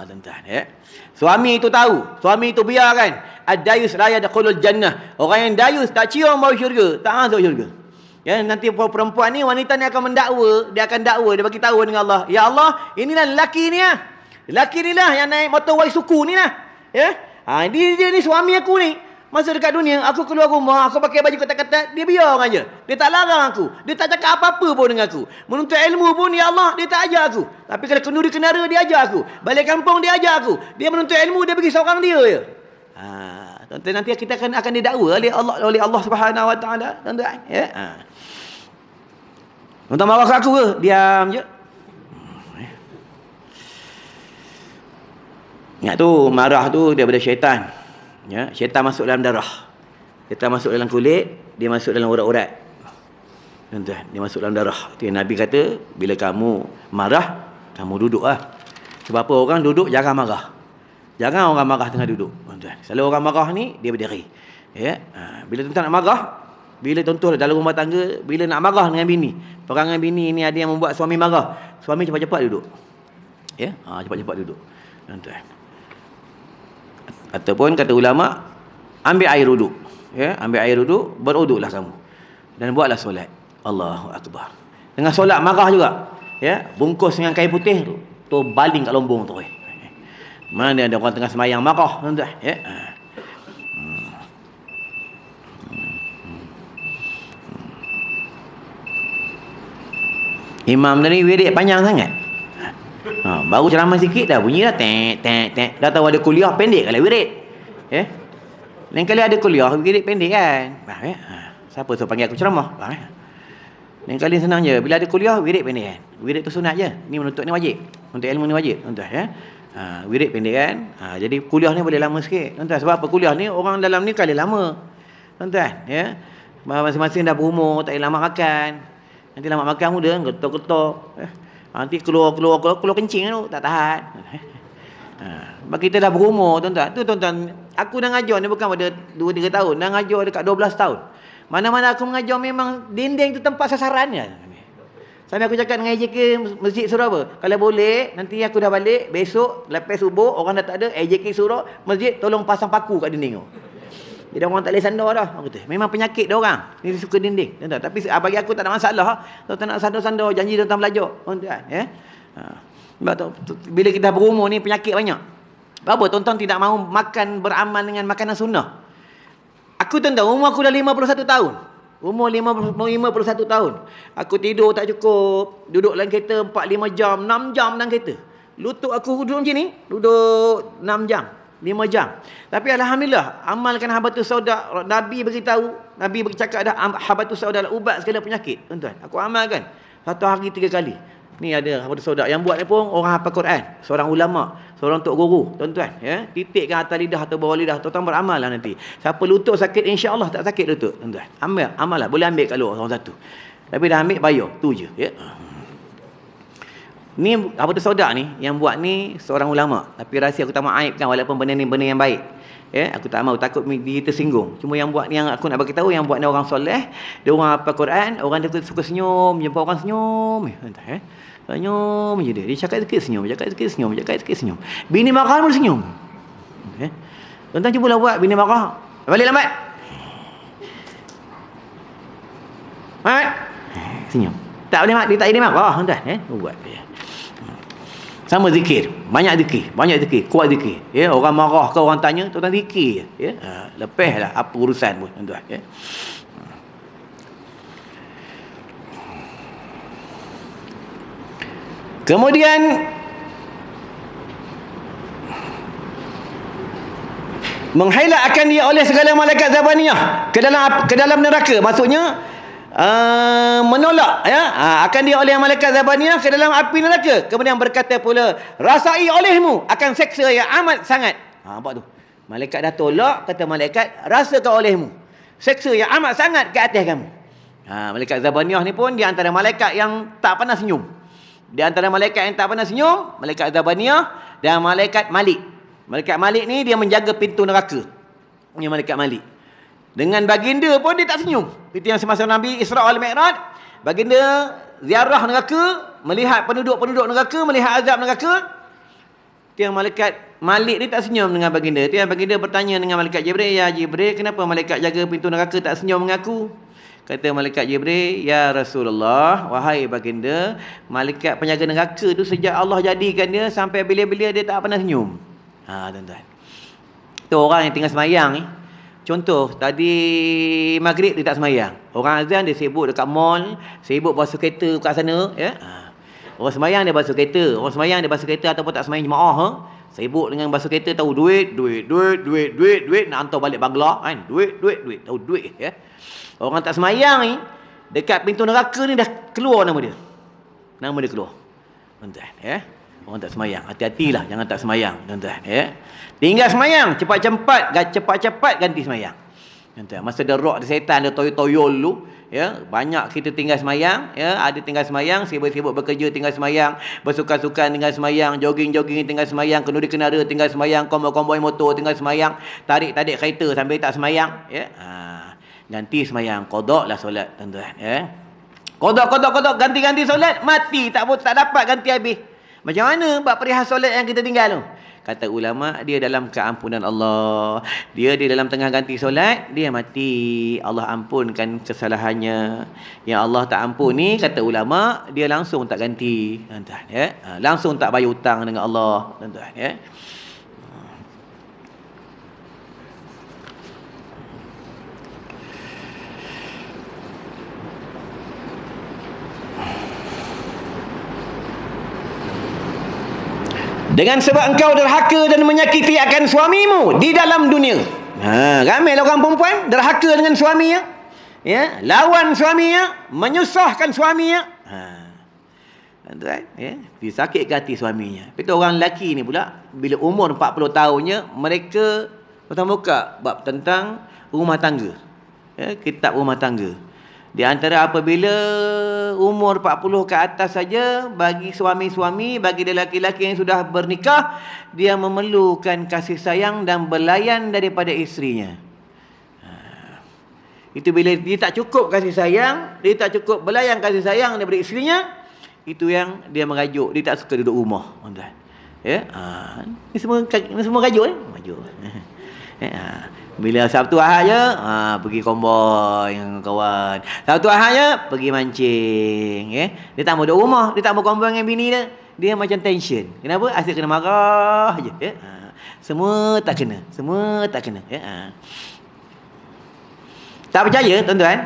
Tuan-tuan, ya. Suami itu tahu, suami itu biarkan. Ad-dayus la yadkhulul jannah. Orang yang dayus tak cium bau syurga, tak masuk syurga. Ya, nanti perempuan ni, wanita ni akan mendakwa, dia akan dakwa, dia bagi tahu dengan Allah. Ya Allah, inilah lelaki ni lah. Lelaki ni lah yang naik motorway suku ni lah. Ya. Dia ni suami aku ni. Masa dekat dunia, aku keluar rumah, aku pakai baju ketat-ketat, dia biar aja. Dia tak larang aku. Dia tak cakap apa-apa pun dengan aku. Menuntut ilmu pun, ya Allah, dia tak ajar aku. Tapi kalau kenduri kenara, dia ajar aku. Balik kampung, dia ajar aku. Dia menuntut ilmu, dia pergi seorang dia je. Tuan-tuan, nanti kita akan didakwa oleh Allah Subhanahu Wa Taala, tuan-tuan. Ya. Tuan-tuan marah kat aku ke? Diam je. Ingat tu, marah tu daripada syaitan. Ya, syaitan masuk dalam darah. Syaitan masuk dalam kulit, dia masuk dalam urat-urat. Tuan-tuan, dia masuk dalam darah. Tu yang Nabi kata, bila kamu marah, kamu duduklah. Sebab apa? Orang duduk jarang marah. Jangan orang marah tengah duduk, tuan-tuan. Selalu orang marah ni dia berdiri. Ya. Bila tuan-tuan nak marah, bila contoh dalam rumah tangga, bila nak marah dengan bini, perangai bini ni ada yang membuat suami marah. Suami cepat-cepat duduk. Ya, cepat-cepat duduk. Tuan-tuan. Ataupun kata ulama, ambil air wuduk. Ya, ambil air wuduk, berwuduklah kamu. Dan buatlah solat. Allahu akbar. Dengan solat marah juga. Ya, bungkus dengan kain putih tu baling kat lombong tu. Mana ada orang tengah semayang marah, tuan-tuan. Ya. Imam tadi wirid panjang sangat. Baru ceramah sikit dah bunyi dah tek tek tek. Dah tahu ada kuliah pendek kalau wirid. Ya. Lain kali ada kuliah wirid pendek kan. Faham ya? Siapa tu panggil aku ceramah? Faham ya? Lain kali senang je. Bila ada kuliah wirid pendek kan. Wirid tu sunat je. Ni menuntut ni wajib. Untuk ilmu ni wajib, tuan-tuan ya. Wirid pendek kan. Jadi kuliah ni boleh lama sikit, tuan-tuan. Sebab apa? Kuliah ni orang dalam ni kali lama, tuan-tuan ya. Masing-masing dah berumur, tak boleh lama makan. Nanti lama makan muda getok-getok. Nanti keluar kencing tu tak tahan. Sebab kita dah berumur, tuan-tuan. Tu tuan-tuan, aku dah ngajar ni bukan pada 2-3 tahun, dah ngajar dekat 12 tahun. Mana-mana aku mengajar memang dinding tu tempat sasarannya. Sampai aku cakap dengan AJK masjid suruh apa? Kalau boleh, nanti aku dah balik, besok lepas subuh orang dah tak ada, AJK suruh masjid tolong pasang paku kat dinding tu. Jadi orang tak boleh sandar dah. Aku kata, memang penyakit dia orang. Ni dia suka dinding. Tuan-tuan. Tapi bagi aku tak ada masalah. Tuan-tuan nak sandar-sandar, janji tuan-tuan belajar. Tuan-tuan. Ya? Sebab tu, bila kita berumur ni penyakit banyak. Apa? Tuan-tuan tidak mahu makan beramal dengan makanan sunnah. Aku tuan-tuan, umur aku dah 51 tahun. Umur 51 tahun. Aku tidur tak cukup. Duduk dalam kereta 4-5 jam, 6 jam dalam kereta. Lutut aku duduk macam ni, duduk 6 jam. 5 jam. Tapi alhamdulillah, amalkan habatus sauda. Nabi beritahu, Nabi bercakap dah habatus sauda adalah ubat segala penyakit. Tuan-tuan, aku amalkan. 1 hari 3 kali. Ni ada habatus sauda. Yang buat ni pun orang hafal Quran, seorang ulama, seorang tok guru, tuan-tuan, ya. Titikkan atas lidah atau bawah lidah, tuan-tuan beramal lah nanti. Siapa lutut sakit, insya-Allah tak sakit lutut, tuan-tuan. Amal lah, boleh ambil kat luar orang satu. Tapi dah ambil bayar, tu je, ya. Ni habatus sauda ni yang buat ni seorang ulama, tapi rahsia aku tak mahu aibkan walaupun benda ni benda yang baik. Ya, aku tak mahu takut dia tersinggung. Cuma yang buat ni, yang aku nak bagi tahu, yang buat ni orang soleh, dia orang hafal Quran, orang dia suka senyum, jumpa orang senyum, ya. Senyum je dia. Dia cakap sikit senyum, cakap sikit senyum, cakap sikit senyum. Bini marah pun senyum. Ya. Tuan-tuan cubalah buat bini marah. Balik lambat. Senyum. Tak boleh dia tak boleh marah, tuan-tuan, ya. Buat dia. Sama zikir, banyak zikir, kuat zikir. Ya, orang marah ke orang tanya, tuan-tuan zikir je, ya. Lepaslah apa urusan pun, tuan-tuan, ya. Kemudian menghailat akan dia oleh segala malaikat zabaniyah ke dalam neraka. Maksudnya menolak, ya, akan dia oleh malaikat zabaniyah ke dalam api neraka. Kemudian berkata pula, rasai olehmu akan seksa yang amat sangat. Nampak tu, malaikat dah tolak, kata malaikat, rasakan olehmu seksa yang amat sangat ke atas kamu. Malaikat zabaniyah ni pun di antara malaikat yang tak pernah senyum. Di antara malaikat yang tak pernah senyum, malaikat zabaniyah dan malaikat Malik. Malaikat Malik ni dia menjaga pintu neraka. Ini malaikat Malik. Dengan baginda pun dia tak senyum. Itu yang semasa Nabi Isra wal Mi'raj, baginda ziarah neraka, melihat penduduk-penduduk neraka, melihat azab neraka. Itu yang malaikat Malik ni tak senyum dengan baginda. Itu yang baginda bertanya dengan malaikat Jibril, ya Jibril, kenapa malaikat jaga pintu neraka tak senyum dengan aku? Kata malaikat Jibril, ya Rasulullah, wahai baginda, malaikat penjaga neraka tu sejak Allah jadikan dia sampai bila-bila dia tak pernah senyum. Tuan-tuan. Tu orang yang tinggal semayang ni. Contoh, tadi maghrib dia tak semayang. Orang azan dia sibuk dekat mall, sibuk basuh kereta kat sana, ya. Orang semayang dia basuh kereta, orang semayang dia basuh kereta ataupun tak semayang jemaah, Sibuk dengan basuh kereta, tahu duit, nak hantar balik Bangla kan. Duit, tahu duit ya. Orang tak semayang ni, dekat pintu neraka ni dah keluar nama dia. Nama dia keluar. Tuan-tuan ya. Orang tak semayang, hati-hatilah jangan tak semayang, tuan-tuan ya. Tinggal semayang, cepat-cepat ganti semayang. Tuan-tuan, masa ada roh, ada setan, ada toyol dulu, ya, banyak kita tinggal semayang, ya, ada tinggal semayang, sibuk-sibuk bekerja tinggal semayang, bersukan-sukan tinggal semayang, jogging-jogging tinggal semayang, kenduri-kenara tinggal semayang, konvoi motor tinggal semayang, tarik-tarik kereta sambil tak semayang, ya. Ganti semayang, qadaklah solat, tuan-tuan, ya. Qadok, ganti solat, mati tak dapat ganti habis. Macam mana bab perihal solat yang kita tinggal tu? Kata ulama, dia dalam keampunan Allah. Dia di dalam tengah ganti solat, dia mati. Allah ampunkan kesalahannya. Yang Allah tak ampuni, kata ulama, dia langsung tak ganti. Tuan-tuan, ya. Langsung tak bayar hutang dengan Allah. Tuan-tuan, ya. Dengan sebab engkau derhaka dan menyakiti akan suamimu di dalam dunia. Ramailah orang perempuan derhaka dengan suaminya. Ya, lawan suaminya, menyusahkan suaminya. Tuan, ya, disakitkan hati suaminya. Tapi orang lelaki ni pula, bila umur 40 tahunnya, mereka buka bab tentang rumah tangga. Ya, kitab rumah tangga. Di antara apabila umur 40 ke atas saja, bagi suami-suami, bagi lelaki-lelaki yang sudah bernikah, dia memerlukan kasih sayang dan belayan daripada isterinya. Itu bila dia tak cukup kasih sayang, dia tak cukup belayan kasih sayang daripada isterinya, itu yang dia merajuk. Dia tak suka duduk rumah, tuan-tuan. Ya, ni semua rajuk rajuk. Bila Sabtu Ahad je, pergi komboi dengan kawan. Sabtu Ahad je, pergi mancing. Ya? Dia tak mau duduk rumah. Dia tak mau komboi dengan bini dia. Dia macam tension. Kenapa? Asyik kena marah je. Ya? Semua tak kena. Ya? Tak percaya, tuan-tuan?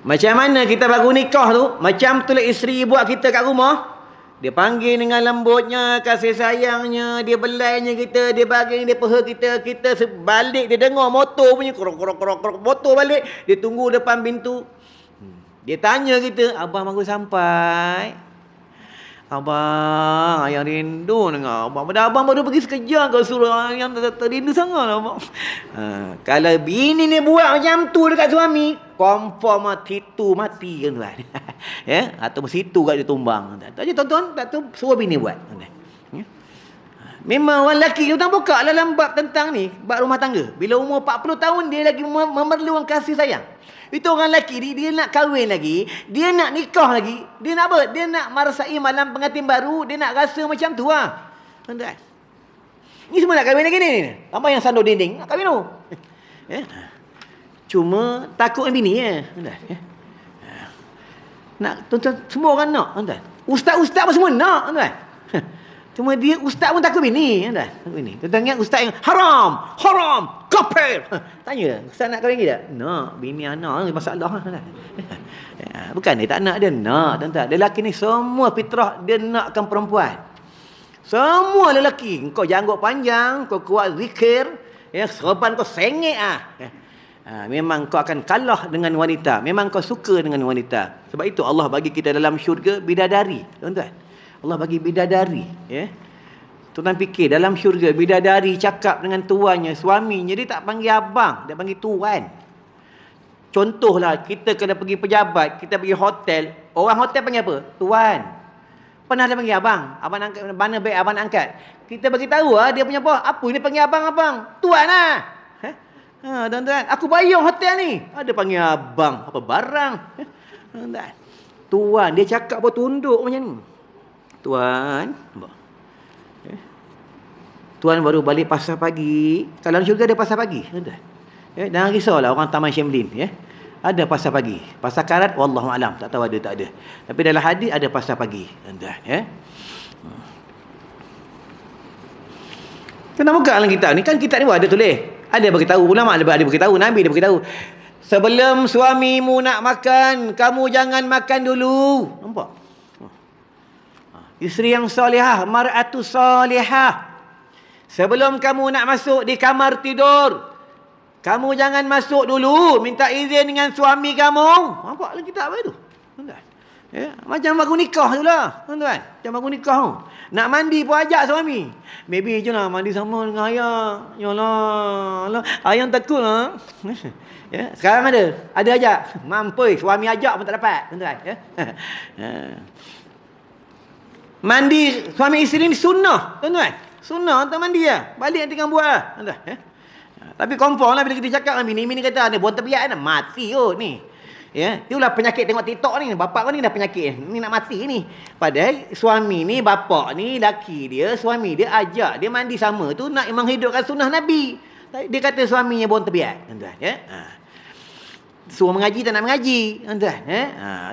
Macam mana kita baru nikah tu, macam tu lah isteri buat kita kat rumah. Dia panggil dengan lembutnya, kasih sayangnya, dia belainya kita, dia bagi, dia peha kita, kita balik, dia dengar motor punya korok, motor balik, dia tunggu depan pintu. Dia tanya kita, abang baru sampai. Abang, ayah rindu dengan abang. Pada abang baru pergi sekejap kau suruh yang terindu sangat abang. Kalau bini ni buat macam tu dekat suami, confirm titu mati kan tuan. Ya, atau situ kat dia tumbang. Tadi tuan-tuan tak tu suruh bini buat. Ya? Memang orang lelaki tu tak buka dalam bab tentang ni, bab rumah tangga. Bila umur 40 tahun dia lagi memerlukan kasih sayang. Itu orang lelaki dia nak kahwin lagi, dia nak nikah lagi, dia nak apa? Dia nak merasai malam pengantin baru, dia nak rasa macam tu lah. Tuan-tuan. Ni semua nak kahwin lagi ni. Apa yang sandur dinding? Nak kahwin tu. Ya. Cuma takut dengan bini ya. Tuan-tuan. Ya. Nak, tuan-tuan, semua orang nak, tuan-tuan. Ustaz-ustaz pun semua nak, tuan-tuan. Cuma dia ustaz pun takut bini, tuan-tuan. Takut bini. Tuan-tuan ingat ustaz yang haram, kafir. Tanya, ustaz nak kahwin ke tak? Nak, bini anak masalah. Bukan dia tak nak, dia nak, tuan-tuan. Lelaki ni semua fitrah dia nakkan perempuan. Semua lelaki, kau janggut panjang, kau kuat zikir, ya, serban kau sengit memang kau akan kalah dengan wanita. Memang kau suka dengan wanita. Sebab itu Allah bagi kita dalam syurga bidadari, tuan-tuan. Allah bagi bidadari, ya. Tuan-tuan fikir dalam syurga bidadari cakap dengan tuannya, suaminya, dia tak panggil abang, dia panggil tuan. Contohlah kita kena pergi pejabat, kita pergi hotel, orang hotel panggil apa? Tuan. Pernah dia panggil abang? Abang angkat, mana baik abang angkat? Kita bagi tahu dia punya apa ini panggil abang-abang? Tuan lah. Tuan-tuan, aku bayar hotel ni. Ada panggil abang, apa barang. Tuan-tuan. Tuan, dia cakap apa tunduk macam ni. Tuan. Tuan baru balik pasar pagi. Kalau syurga ada pasar pagi, tuan-tuan. Jangan risaulah orang Taman Syemlin, ya. Ada pasar pagi. Pasar karat wallahualam, tak tahu ada tak ada. Tapi dalam hadis ada pasar pagi, tuan-tuan, ya. Kena buka dalam kitab ni, kan kitab ni ada tulis. Ada beritahu ulama, ada beritahu Nabi, ada beritahu. Sebelum suamimu nak makan, kamu jangan makan dulu. Nampak? Isteri yang solehah, mar'atu solehah. Sebelum kamu nak masuk di kamar tidur, kamu jangan masuk dulu, minta izin dengan suami kamu. Nampak dalam kitab apa itu? Tuan-tuan. Ya, macam baru nikah tu lah, tuan-tuan. Macam baru nikah tu. Nak mandi pun ajak suami. Baby je lah mandi sama dengan ayah. Yalah, ayah takut lah. Ya, sekarang ada ajak. Mampu, suami ajak pun tak dapat, tuan-tuan. Ya. Mandi suami isteri ni sunnah, tuan-tuan. Sunnah tak mandi lah. Balik nanti kan buat lah, tuan-tuan. Ya. Tapi confirm lah bila kita cakap dengan bini ni kata, ni buat terbiak kan, mati kot ni. Ya, itulah penyakit tengok TikTok ni. Bapak kau ni dah penyakit ni nak mati ni. Padahal suami ni, bapak ni, laki dia, suami dia ajak dia mandi sama tu nak menghidupkan sunnah Nabi. Dia kata suaminya buat terbiak, tuan-tuan. Ya. Suruh mengaji tak nak mengaji, tuan-tuan.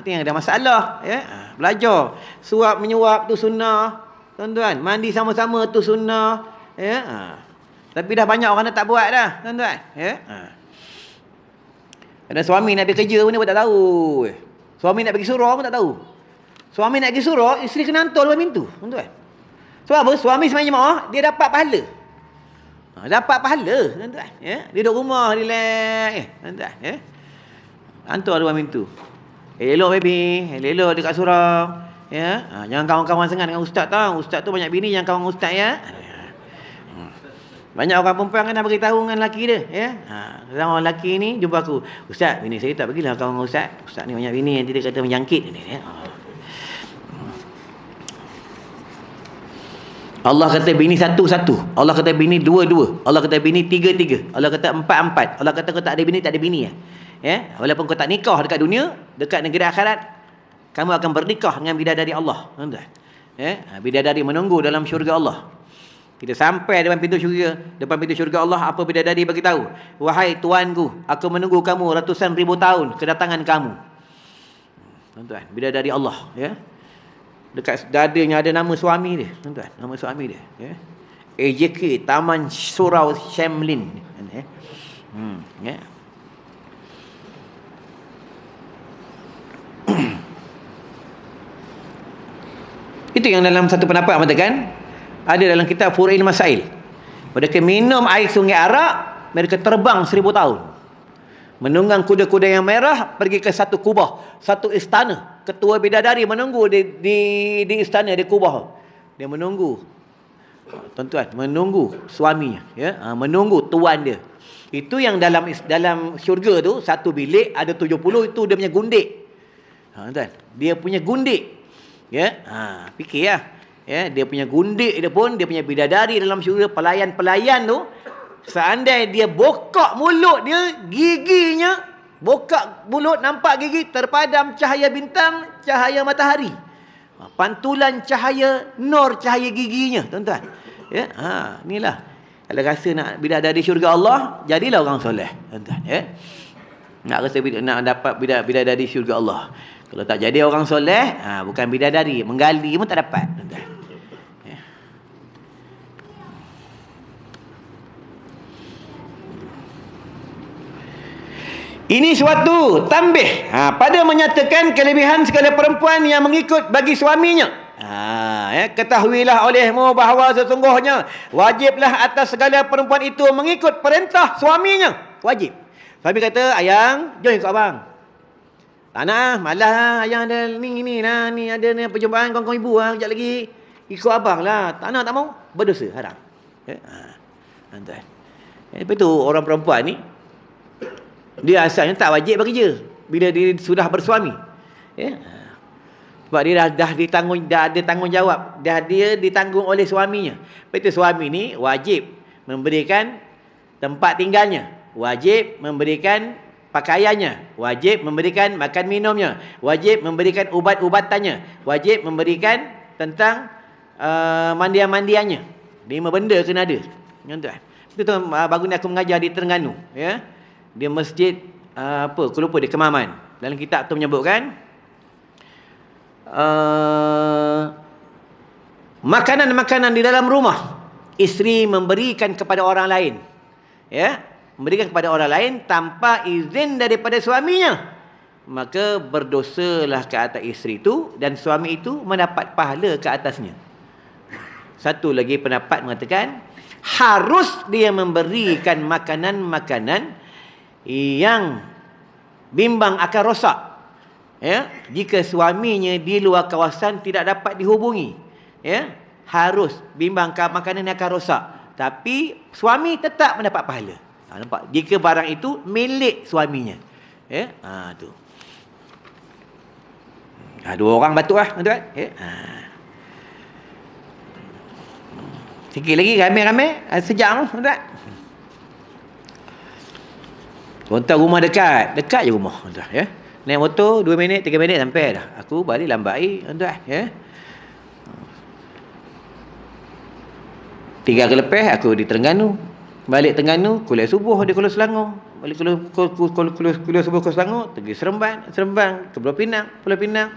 Itu yang ada masalah. Ya. Belajar. Suap menyuap tu sunnah, tuan-tuan. Mandi sama-sama tu sunnah. Ya. Tapi dah banyak orang dah tak buat dah, tuan-tuan. Ya. Ada suami nak pergi kerja pun dia pun tak tahu. Suami nak pergi surau pun tak tahu. Suami nak pergi surau, isteri kena hantar luar pintu, tuan-tuan. Sebab apa? Suami semayang jemaah, dia dapat pahala. Dapat pahala, tuan-tuan. Ya. Dia duduk rumah, relax. Tuan-tuan. Ya. Hantar luar pintu. Elok baby, elok dekat surau. Ya. Jangan kawan-kawan sangat dengan ustaz tau. Ustaz tu banyak bini, jangan kawan ustaz ya. Banyak orang perempuan kan nak beritahu dengan lelaki dia. Ya? Orang lelaki ni jumpa aku. Ustaz, bini saya tak pergilah kawan dengan ustaz. Ustaz ni banyak bini, nanti dia kata menjangkit. Ya? Allah kata bini satu-satu. Allah kata bini dua-dua. Allah kata bini tiga-tiga. Allah kata empat-empat. Allah kata kau tak ada bini, tak ada bini. Ya? Walaupun kau tak nikah dekat dunia, dekat negeri akhirat, kamu akan bernikah dengan bidadari Allah. Ya? Bidadari menunggu dalam syurga Allah. Kita sampai depan pintu syurga Allah, apa bidadari bagi tahu? Wahai tuanku, aku menunggu kamu ratusan ribu tahun kedatangan kamu. Tuan-tuan, bidadari Allah, ya. Dekat dadanya ada nama suami dia, tuan-tuan, nama suami dia, ya. AJK Taman Surau Shamlin, ya. Ya. Itu yang dalam satu pendapat mengatakan, ada dalam kitab Furu'il Masail. Mereka minum air sungai Arak, mereka terbang 1000 tahun. Menunggang kuda-kuda yang merah, pergi ke satu kubah, satu istana. Ketua bidadari menunggu di istana, di kubah. Dia menunggu. Tuan-tuan, menunggu suaminya. Ya? Menunggu tuan dia. Itu yang dalam syurga tu, satu bilik, ada 70, itu dia punya gundik. Tuan, dia punya gundik. Ya? Fikir lah. Ya, dia punya gundik dia pun, dia punya bidadari dalam syurga, pelayan-pelayan tu, seandainya dia bokak mulut dia, giginya, bokak mulut nampak gigi, terpadam cahaya bintang, cahaya matahari. Pantulan cahaya, nur cahaya giginya, tuan-tuan. Ya, inilah. Kalau rasa nak bidadari syurga Allah, jadilah orang soleh, tuan-tuan. Ya. Nak rasa nak dapat bidadari syurga Allah. Kalau tak jadi orang soleh, bukan bidadari, menggali pun tak dapat, tuan-tuan. Ini suatu tambih pada menyatakan kelebihan segala perempuan yang mengikut bagi suaminya. Ketahuilah olehmu bahawa sesungguhnya wajiblah atas segala perempuan itu mengikut perintah suaminya. Wajib. Suami kata, ayang, jom ikut abang. Tak nak, malas lah. Ayang ada ni ada ni perjumpaan kawan-kawan ibu lah. Sekejap lagi ikut abang lah. Tak nak, tak mau. Berdosa, haram. Tuan-tuan. Lepas tu orang perempuan ni, dia asalnya tak wajib bekerja bila dia sudah bersuami. Ya. Sebab dia dah ada tanggungjawab. Dia ditanggung oleh suaminya. Lepas itu suami ni wajib memberikan tempat tinggalnya, wajib memberikan pakaiannya, wajib memberikan makan minumnya, wajib memberikan ubat-ubatannya, wajib memberikan tentang mandian-mandiannya. 5 benda kena ada. Tuan-tuan. Itu tu baru ni aku mengajar di Terengganu, ya. Dia masjid aku lupa dia Kemaman. Dalam kitab tu menyebutkan makanan-makanan di dalam rumah isteri memberikan kepada orang lain. Ya, memberikan kepada orang lain tanpa izin daripada suaminya. Maka berdosalah ke atas isteri itu dan suami itu mendapat pahala ke atasnya. Satu lagi pendapat mengatakan harus dia memberikan makanan-makanan yang bimbang akan rosak. Ya, jika suaminya di luar kawasan tidak dapat dihubungi, ya, harus bimbang makanan yang akan rosak. Tapi suami tetap mendapat pahala. Nampak? Jika barang itu milik suaminya. Ya, tu. Dua orang batuk lah, tuan. Ya. Sikit lagi ramai-ramai, sejam, tuan. Tuan rumah dekat je rumah, tuan, ya. Naik motor 2 minit, 3 minit sampai dah. Aku balik lambat tuan, ya. 3 hari lepas aku di Terengganu. Balik Terengganu, kuliah subuh di Kuala Selangor. Balik kuliah subuh ke Selangor, pergi Seremban ke Pulau Pinang.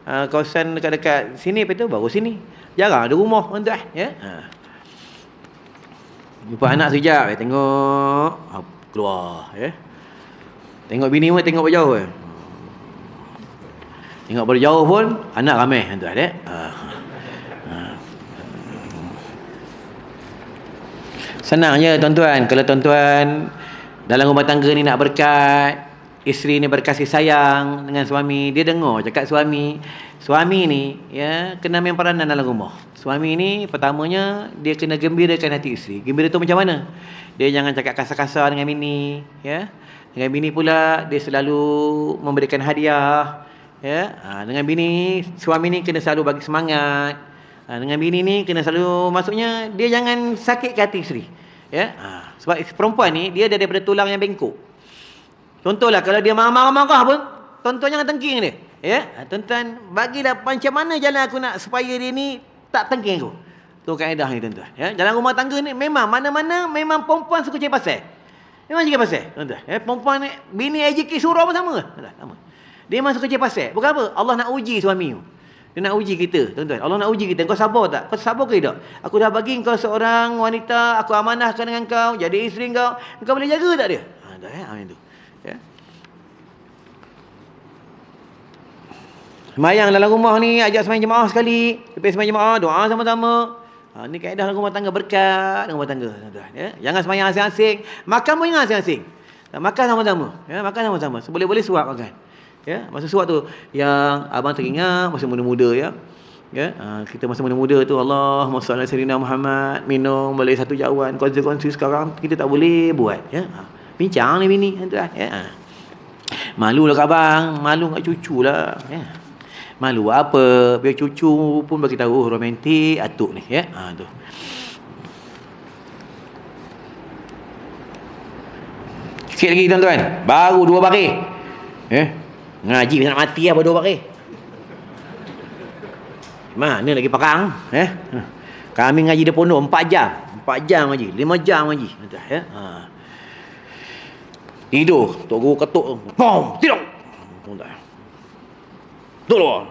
Kawasan dekat-dekat sini, lepas tu baru sini. Jarang ada rumah, tuan, ya. Jumpa anak sekejap, tengok keluar, ya. Tengok bini pun tengok berjauh. Tengok berjauh pun anak ramai, tuan, ya. Senang je tuan-tuan. Kalau tuan-tuan dalam rumah tangga ni nak berkat, isteri ni berkasih sayang dengan suami, dia dengar cakap suami ni, ya, kena main peranan dalam rumah. Suami ni pertamanya dia kena gembirakan hati isteri. Gembira tu macam mana? Dia jangan cakap kasar-kasar dengan bini, ya. Dengan bini pula dia selalu memberikan hadiah, ya. Dengan bini, suami ni kena selalu bagi semangat. Dengan bini ni kena selalu, maksudnya dia jangan sakit hati isteri, ya. Sebab perempuan ni dia daripada tulang yang bengkok. Contohlah kalau dia marah-marah pun, tuan-tuan jangan tengking dia, ya. Tuan-tuan bagilah macam mana jalan aku nak supaya dia ni tak tengking aku. Tu kaedah ni tuan-tuan, ya. Dalam rumah tangga ni memang mana-mana memang perempuan suka cari pasal. Memang cari pasal, tuan-tuan, ya. Perempuan ni, bini AJK surau pun sama. Dia memang suka cari pasal. Bukan apa? Allah nak uji suami tu. Dia nak uji kita, tuan-tuan. Allah nak uji kita. Kau sabar tak? Kau sabar ke tak? Aku dah bagi kau seorang wanita, aku amanahkan dengan kau, jadi isteri kau. Kau boleh jaga tak dia? Tak, ya. Itu. Ya. Semayang dalam rumah ni, ajak semayang jemaah sekali. Lepas semayang jemaah, doa sama-sama. Ni kaedah dalam rumah tangga, berkat dalam rumah tangga, tuan-tuan. Ya. Jangan semayang asing-asing. Makan pun jangan asing-asing. Makan sama-sama. Ya, makan sama-sama. Seboleh-boleh suap makan. Ya, masa suap tu yang abang teringat masa muda-muda, ya. Ya, kita masa muda-muda tu Allahumma salli ala sayyidina Muhammad, minum balik satu jauhan, konsekuensi sekarang kita tak boleh buat, ya. Bincang ni bini, tuan, ya. Malu lah kat abang, malu kat cucu lah, ya. Malu apa? Biar cucu pun bagi tahu romantik atuk ni, ya. Tu. Sikit lagi tuan-tuan, baru 2 baris. Ya. Ngaji nak mati apa 2 baris. Mana lagi perang, ya. Kami ngaji di pondok 4 jam. 4 jam ngaji, 5 jam ngaji, tuan, ya. Tidur, tok guru ketuk, pom, tidur. Tuan. Tolong.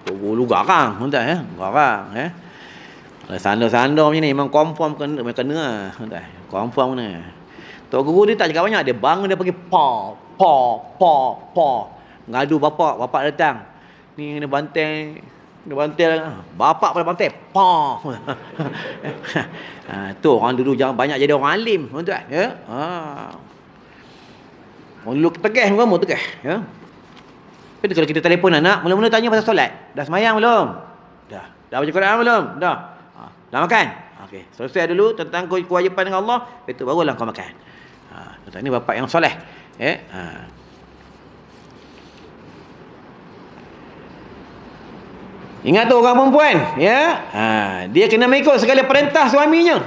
Tok guru garang, tuan, ya. Garang, ya. Sandar-sandar macam ni memang confirm kena lah, tuan. Confirm ni. Tok guru dia tak cakap banyak, dia bangun dia pergi pa. Ngadu bapak datang. Ni kena bantai. Bapak pada bantai. Tu orang dulu jangan banyak jadi orang alim, tuan, ya. Orang dulu tegah, kamu tegah, ya. Tapi kalau kita telefon anak, mula-mula tanya pasal solat. Dah semayang belum? Dah baca Quran belum? Dah makan? Okey, selesai dulu tentang kewajipan dengan Allah, lepas tu barulah kau makan. Tuan, ni bapak yang soleh, ya. Ingat tu orang perempuan, ya. Dia kena mengikut segala perintah suaminya.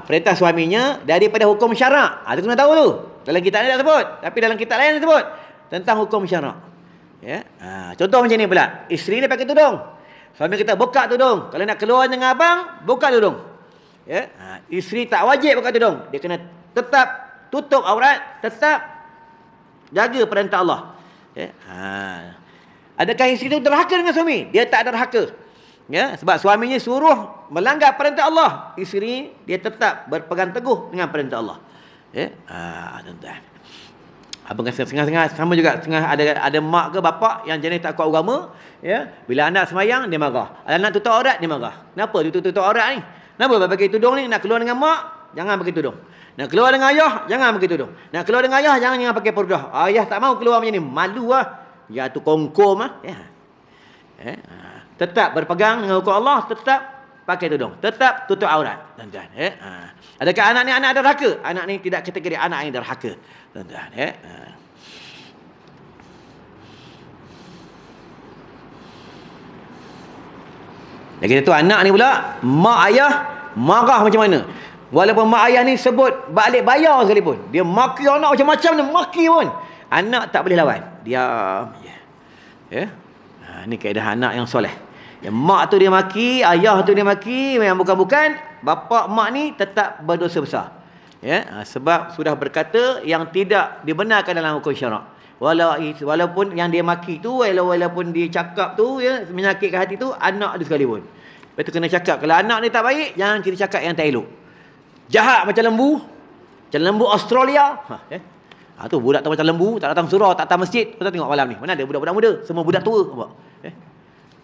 Perintah suaminya daripada hukum syarak. Itu kena tahu tu. Dalam kitab ni tak sebut, tapi dalam kitab lain sebut tentang hukum syarak. Ya. Contoh macam ni pula. Isteri ni pakai tudung. Suami kita buka tudung. Kalau nak keluar dengan abang, buka tudung. Ya. Isteri tak wajib buka tudung. Dia kena tetap tutup aurat, tetap jaga perintah Allah. Ya. Adakah isteri itu derhaka dengan suami? Dia tak derhaka. Ya, sebab suaminya suruh melanggar perintah Allah. Isteri dia tetap berpegang teguh dengan perintah Allah. Ya, tuan-tuan. Abang kata setengah-setengah sama juga. Setengah ada mak ke bapak yang jenis tak kuat agama, ya. Bila anak semayang dia marah. Ada anak tutup aurat dia marah. Kenapa dia tutup aurat ni? Kenapa pakai tudung ni? Nak keluar dengan mak, jangan pakai tudung. Nak keluar dengan ayah, jangan pakai tudung. Nak keluar dengan ayah, jangan pakai purdah. Ayah tak mau keluar macam ni, malu lah. Ya tu kongkom lah. Ya. Tetap berpegang dengan hukum Allah, tetap pakai tudung, tetap tutup aurat, tuan-tuan. Adakah anak ni anak derhaka? Anak ni tidak kategori anak yang derhaka, tuan-tuan. Lagi satu anak ni pula, mak ayah marah macam mana? Walaupun mak ayah ni sebut balik bayar sekalipun, dia maki anak macam-macam ni, maki pun, anak tak boleh lawan, diam je. Ni kaedah anak yang soleh. Yang mak tu dia maki, ayah tu dia maki, yang bukan-bukan, bapa mak ni tetap berdosa besar. Sebab sudah berkata yang tidak dibenarkan dalam hukum syarak. Walaupun yang dia maki tu, walaupun dia cakap tu menyakitkan hati tu, anak dia sekalipun. Lepas tu kena cakap, kalau anak ni tak baik, jangan kita cakap yang tak elok. Jahat macam lembu Australia. Tu budak tu macam lembu, tak datang surau, tak datang masjid. Kau tengok malam ni, mana ada budak-budak muda, semua budak tua.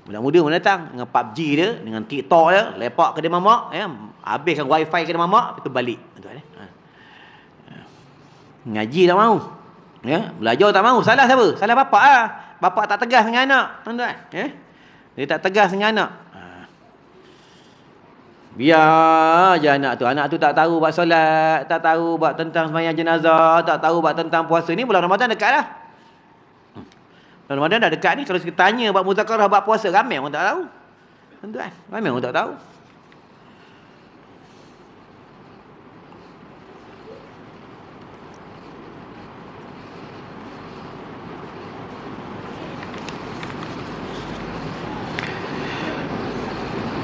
Budak muda mana datang dengan PUBG dia, dengan TikTok dia, lepak kedai mamak, habiskan wifi kedai mamak, lepas tu balik. Ngaji tak mau. Belajar tak mau. Salah siapa? Salah bapak lah. Bapak tak tegas dengan anak, tuan-tuan. Dia tak tegas dengan anak. Biar je anak tu tak tahu buat solat, tak tahu buat tentang sembahyang jenazah, tak tahu buat tentang puasa. Ni bulan Ramadan dekat dah. Bulan Ramadan dah dekat ni. Kalau kita tanya buat muzakarah, buat puasa, ramai orang tak tahu, tuan-tuan. Ramai orang tak tahu.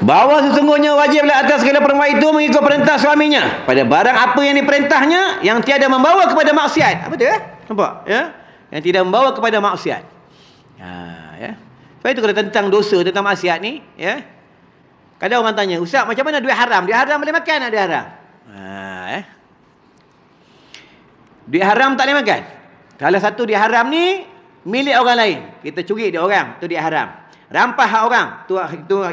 Bahawa sesungguhnya wajiblah atas segala perempuan itu mengikut perintah suaminya pada barang apa yang diperintahnya, yang tiada membawa kepada maksiat. Betul nampak yang tidak membawa kepada maksiat. Sebab itu kalau tentang dosa, tentang maksiat ni, kadang orang tanya, Ustaz, macam mana duit haram? Duit haram boleh makan tak duit haram? Duit haram tak boleh makan. Salah satu duit haram ni milik orang lain, kita curi duit orang, tu duit haram. Rampas hak orang,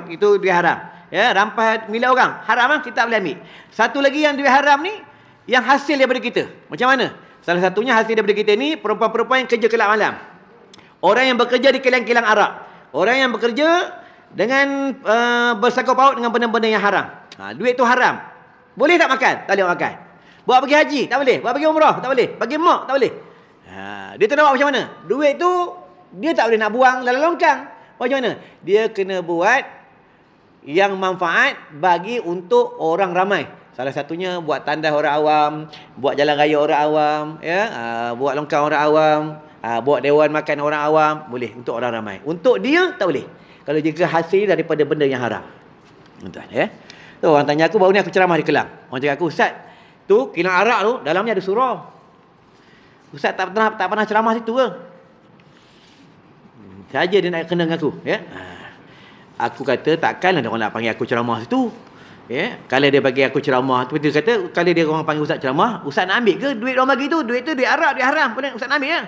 itu duit haram. Rampas milik orang, haram lah, kita tak boleh ambil. Satu lagi yang duit haram ni, yang hasil daripada kita. Macam mana? Salah satunya hasil daripada kita ni, perempuan-perempuan yang kerja kelab malam. Orang yang bekerja di kilang-kilang arak. Orang yang bekerja dengan bersangkut paut dengan benda-benda yang haram. Duit tu haram. Boleh tak makan? Tak boleh makan. Buat pergi haji? Tak boleh. Buat pergi umrah? Tak boleh. Bagi mak? Tak boleh. Dia tak nak buat macam mana? Duit tu, dia tak boleh nak buang dalam longkang. Macam mana? Dia kena buat yang manfaat bagi untuk orang ramai. Salah satunya buat tandas orang awam, buat jalan raya orang awam, buat longkang orang awam, buat dewan makan orang awam, boleh untuk orang ramai. Untuk dia tak boleh. Kalau jika hasil daripada benda yang haram. Tuan, tu orang tanya aku, baru ni aku ceramah di Kelang. Orang cakap aku, Ustaz, tu kilang arak tu dalamnya ada surau. Ustaz tak pernah ceramah situ ke? Saja dia nak kena dengan aku, Aku kata takkanlah dia orang nak panggil aku ceramah situ. Kalau dia bagi aku ceramah tu, dia kata kalau dia orang panggil ustaz ceramah, ustaz nak ambil ke duit orang bagi tu? Duit tu duit arak, duit haram. Ustaz nak ambil ke?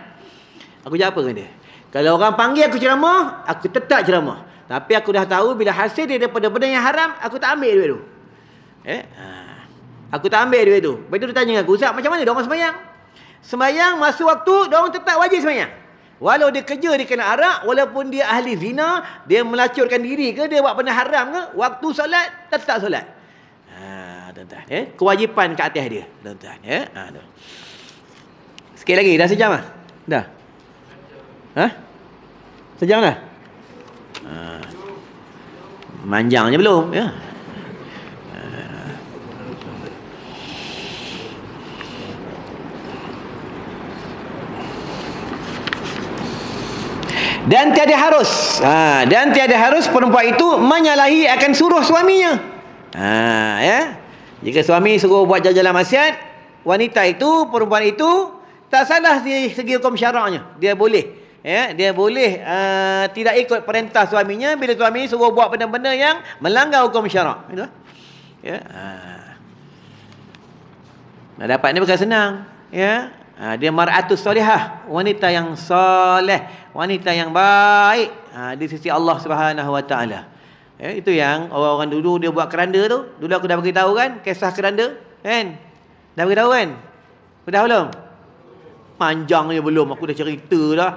Aku jawab apa dengan dia? Kalau orang panggil aku ceramah, aku tetap ceramah. Tapi aku dah tahu bila hasil dia daripada benda yang haram, aku tak ambil duit tu. Aku tak ambil duit tu. Lepas tu dia tanya dengan aku, Ustaz, macam mana dia orang sembahyang? Sembahyang masa waktu, dia orang tetap wajib sembahyang. Walau dia kerja di kena arak, walaupun dia ahli zina, dia melacurkan diri ke, dia buat benda haram ke, waktu solat, tetap solat. Tuan-tuan, kewajipan ke atas dia, tuan-tuan. Sikit lagi, dah sejam lah? Dah? Sejam dah? Manjang je belum, Dan tiada harus perempuan itu menyalahi akan suruh suaminya. Jika suami suruh buat jalan maksiat, wanita itu, perempuan itu tak salah di segi hukum syaraknya. Dia boleh, dia boleh tidak ikut perintah suaminya bila suami suruh buat benda-benda yang melanggar hukum syarak. Itu. Dapat ni bukan senang, dia mar'atus solihah, wanita yang soleh, wanita yang baik di sisi Allah Subhanahu wa taala. Ya, itu yang orang-orang dulu dia buat keranda tu. Dulu aku dah beritahu kan kisah keranda, kan? Dah beritahu kan? Dah belum? Panjangnya belum, aku dah cerita dah.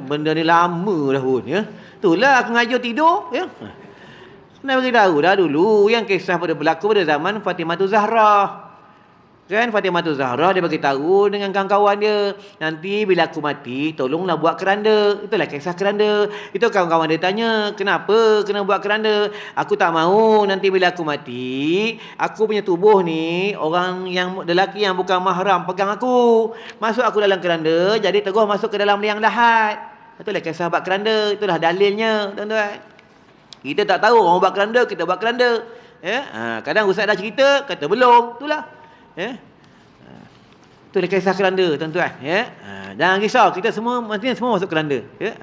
Benda ni lama dah pun, ya. Itulah aku ngajar tidur, ya. Nak beritahu dah dulu yang kisah pada berlaku pada zaman Fatimah Zahra. Kan Fatimah Zahra dia bagi tahu dengan kawan-kawan dia, nanti bila aku mati tolonglah buat keranda. Itulah kisah keranda. Itu kawan-kawan dia tanya, kenapa kena buat keranda? Aku tak mahu nanti bila aku mati, aku punya tubuh ni orang yang lelaki yang bukan mahram pegang aku, masuk aku dalam keranda, jadi terus masuk ke dalam liang lahat. Itulah kisah buat keranda. Itulah dalilnya, tuan-tuan. Kita tak tahu orang buat keranda, kita buat keranda. Ya? Kadang ustaz dah cerita, kata belum. Itulah. Ya. Itulah kisah keranda, tuan-tuan. Ya. Jangan risau, kita semua masuk keranda. Ya.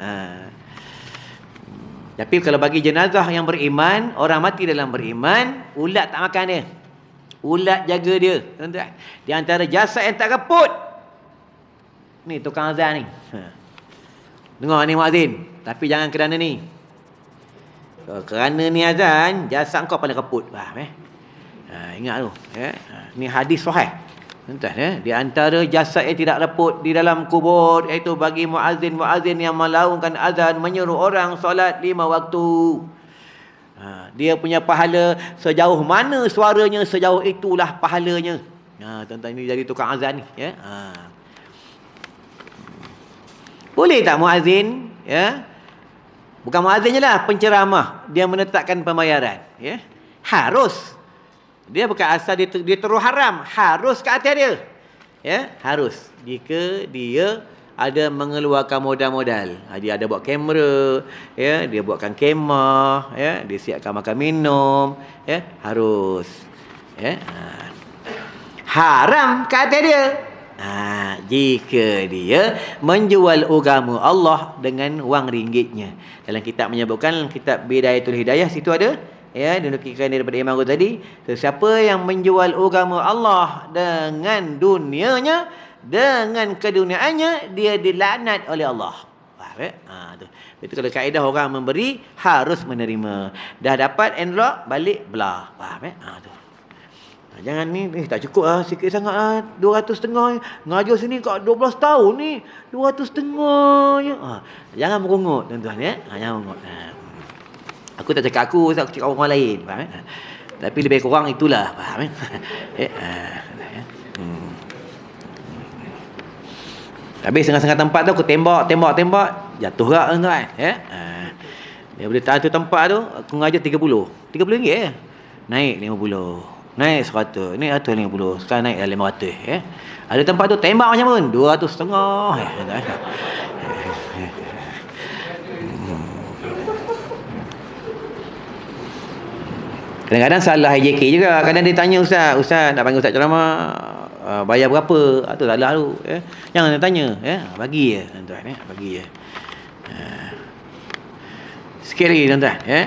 Tapi kalau bagi jenazah yang beriman, orang mati dalam beriman, ulat tak makan dia. Ulat jaga dia, tuan-tuan. Di antara jasad yang tak reput. Ni tukang azan ni. Dengar ni muazzin, tapi jangan kerana ni. Kerana ni azan, jasad kau paling reput. Faham ingat tu, ya. Ni hadis sahih. Tuan-tuan, ya. Di antara jasad yang tidak reput di dalam kubur, iaitu bagi muazzin yang melaungkan azan menyuruh orang solat 5 waktu. Dia punya pahala sejauh mana suaranya, sejauh itulah pahalanya. Tuan-tuan, ini jadi tukang azan ni, ya. Boleh tak muazzin, ya? Bukan muazzin je lah, penceramah dia menetapkan pembayaran, ya. Harus. Dia bukan asal dia terus haram, harus ke atas dia. Ya, harus. Jika dia ada mengeluarkan modal-modal. Dia ada buat kamera, ya, dia buatkan kemah, ya, dia siapkan makan minum, ya, harus. Ya. Haram ke atas dia. Jika dia menjual agama Allah dengan wang ringgitnya. Dalam kitab menyebutkan, kitab Bidayatul Hidayah, situ ada, ya, dinukilkan daripada Imam Ghazali, siapa yang menjual agama Allah dengan dunianya, dengan keduniaannya, dia dilaknat oleh Allah. Faham tak? Tu. Itu kalau kaedah orang memberi harus menerima. Dah dapat envelope, balik belah. Faham tak? Tu. Jangan ni tak cukup lah, sikit sangat lah, 200.5. Ngajar sini kat 12 tahun ni 200.5 je. Jangan merungut, tuan-tuan, ya. Jangan merungut. Aku tak cakap aku cakap orang lain, faham? Tapi lebih kurang itulah, faham? Habis setengah-setengah tempat tu aku tembak, jatuh tak, tuan-tuan, ya. Dia boleh tahan tu tempat tu, aku ngajar 30 RM je. Naik 50, naik 100, naik 150, sekarang naik dah 500, ya. Ada tempat tu tembak macam pun 200.5, ya. Kadang-kadang salah IJK juga. Kadang dia tanya ustaz nak panggil ustaz ceramah, bayar berapa? Itu salah tu, ya. Jangan tanya, ya. Bagi je, tuan-tuan, ya. Bagi je. Sikit lagi, tuan-tuan, ya.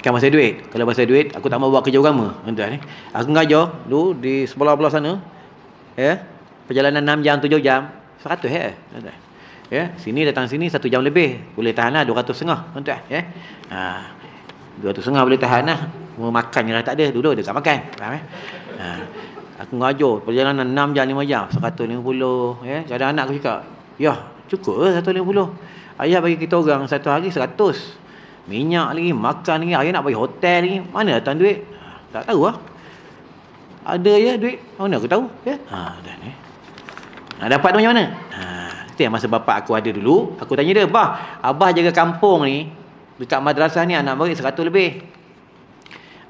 Kan masa duit. Kalau masa duit, aku tak mau buat kerja agama, tuan-tuan, ya. Aku ngajar dulu di sebelah-belah sana, ya. Perjalanan 6 jam, 7 jam, 100, ya, tuan-tuan. Ya, sini datang sini 1 jam lebih. Boleh tahanlah 200.5, tuan-tuan, ya. 200.5 boleh tahan lah. Makan je lah tak ada. Dulu ada kat makan, faham, ya. Aku ngajar perjalanan 6 jam, 5 jam, 150, ya. Kadang anak aku cakap, ya cukup ke 150? Ayah bagi kita orang satu hari 100. Minyak lagi, makan lagi, ayah nak bagi hotel lagi, mana datang duit? Tak tahu lah. Ada ya duit, mana aku tahu, ya. Dah ni. Nak dapat tu macam mana? Itu yang masa bapak aku ada dulu. Aku tanya dia, abah jaga kampung ni, dekat madrasah ni anak murid 100 lebih.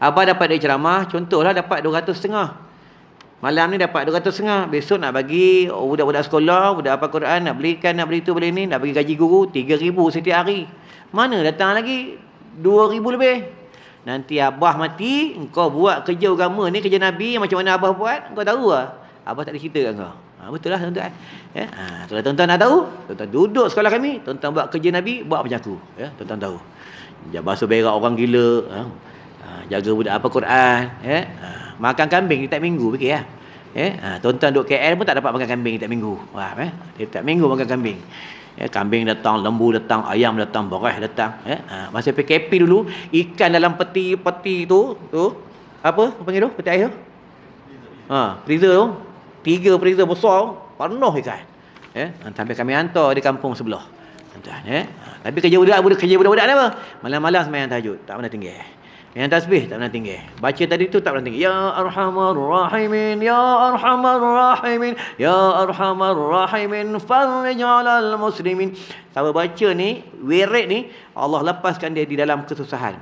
Abah dapat duit ceramah, contohlah dapat 200.5. Malam ni dapat 200.5. Besok nak bagi budak-budak sekolah, budak apa Quran, nak belikan, nak beli tu, beli ni, nak bagi gaji guru 3,000 setiap hari. Mana datang lagi 2,000 lebih. Nanti abah mati, engkau buat kerja agama ni, kerja Nabi, macam mana abah buat, engkau tahu lah. Abah tak ada cerita kat kau. Betul lah, tuan-tuan. Ya? Kalau tuan-tuan nak tahu, tuan-tuan duduk sekolah kami, tuan-tuan buat kerja Nabi, buat macam aku. Ya? Tuan-tuan tahu. Basuh berak orang gila, jaga budak apa Quran, ya. Makan kambing tiap minggu, fikir lah. Tuan-tuan duduk KL pun tak dapat makan kambing tiap minggu. Faham? Dia tiap minggu makan kambing. Kambing datang, lembu datang, ayam datang, beras datang. Masa PKP dulu, ikan dalam peti tu apa panggil tu? Peti air tu? Freezer tu. 3 freezer besar, penuh ikan. Sampai kami hantar di kampung sebelah. Tuan-tuan, tapi kerja budak-budak ni apa? Malam-malam sembahyang tahajud, tak pernah tinggal. Yang tasbih tak pernah tinggal. Baca tadi tu tak pernah tinggal. Ya Arhamar Rahimin, Ya Arhamar Rahimin, Ya Arhamar Rahimin, farij 'alal muslimin. Siapa baca ni, wirid ni, Allah lepaskan dia di dalam kesusahan.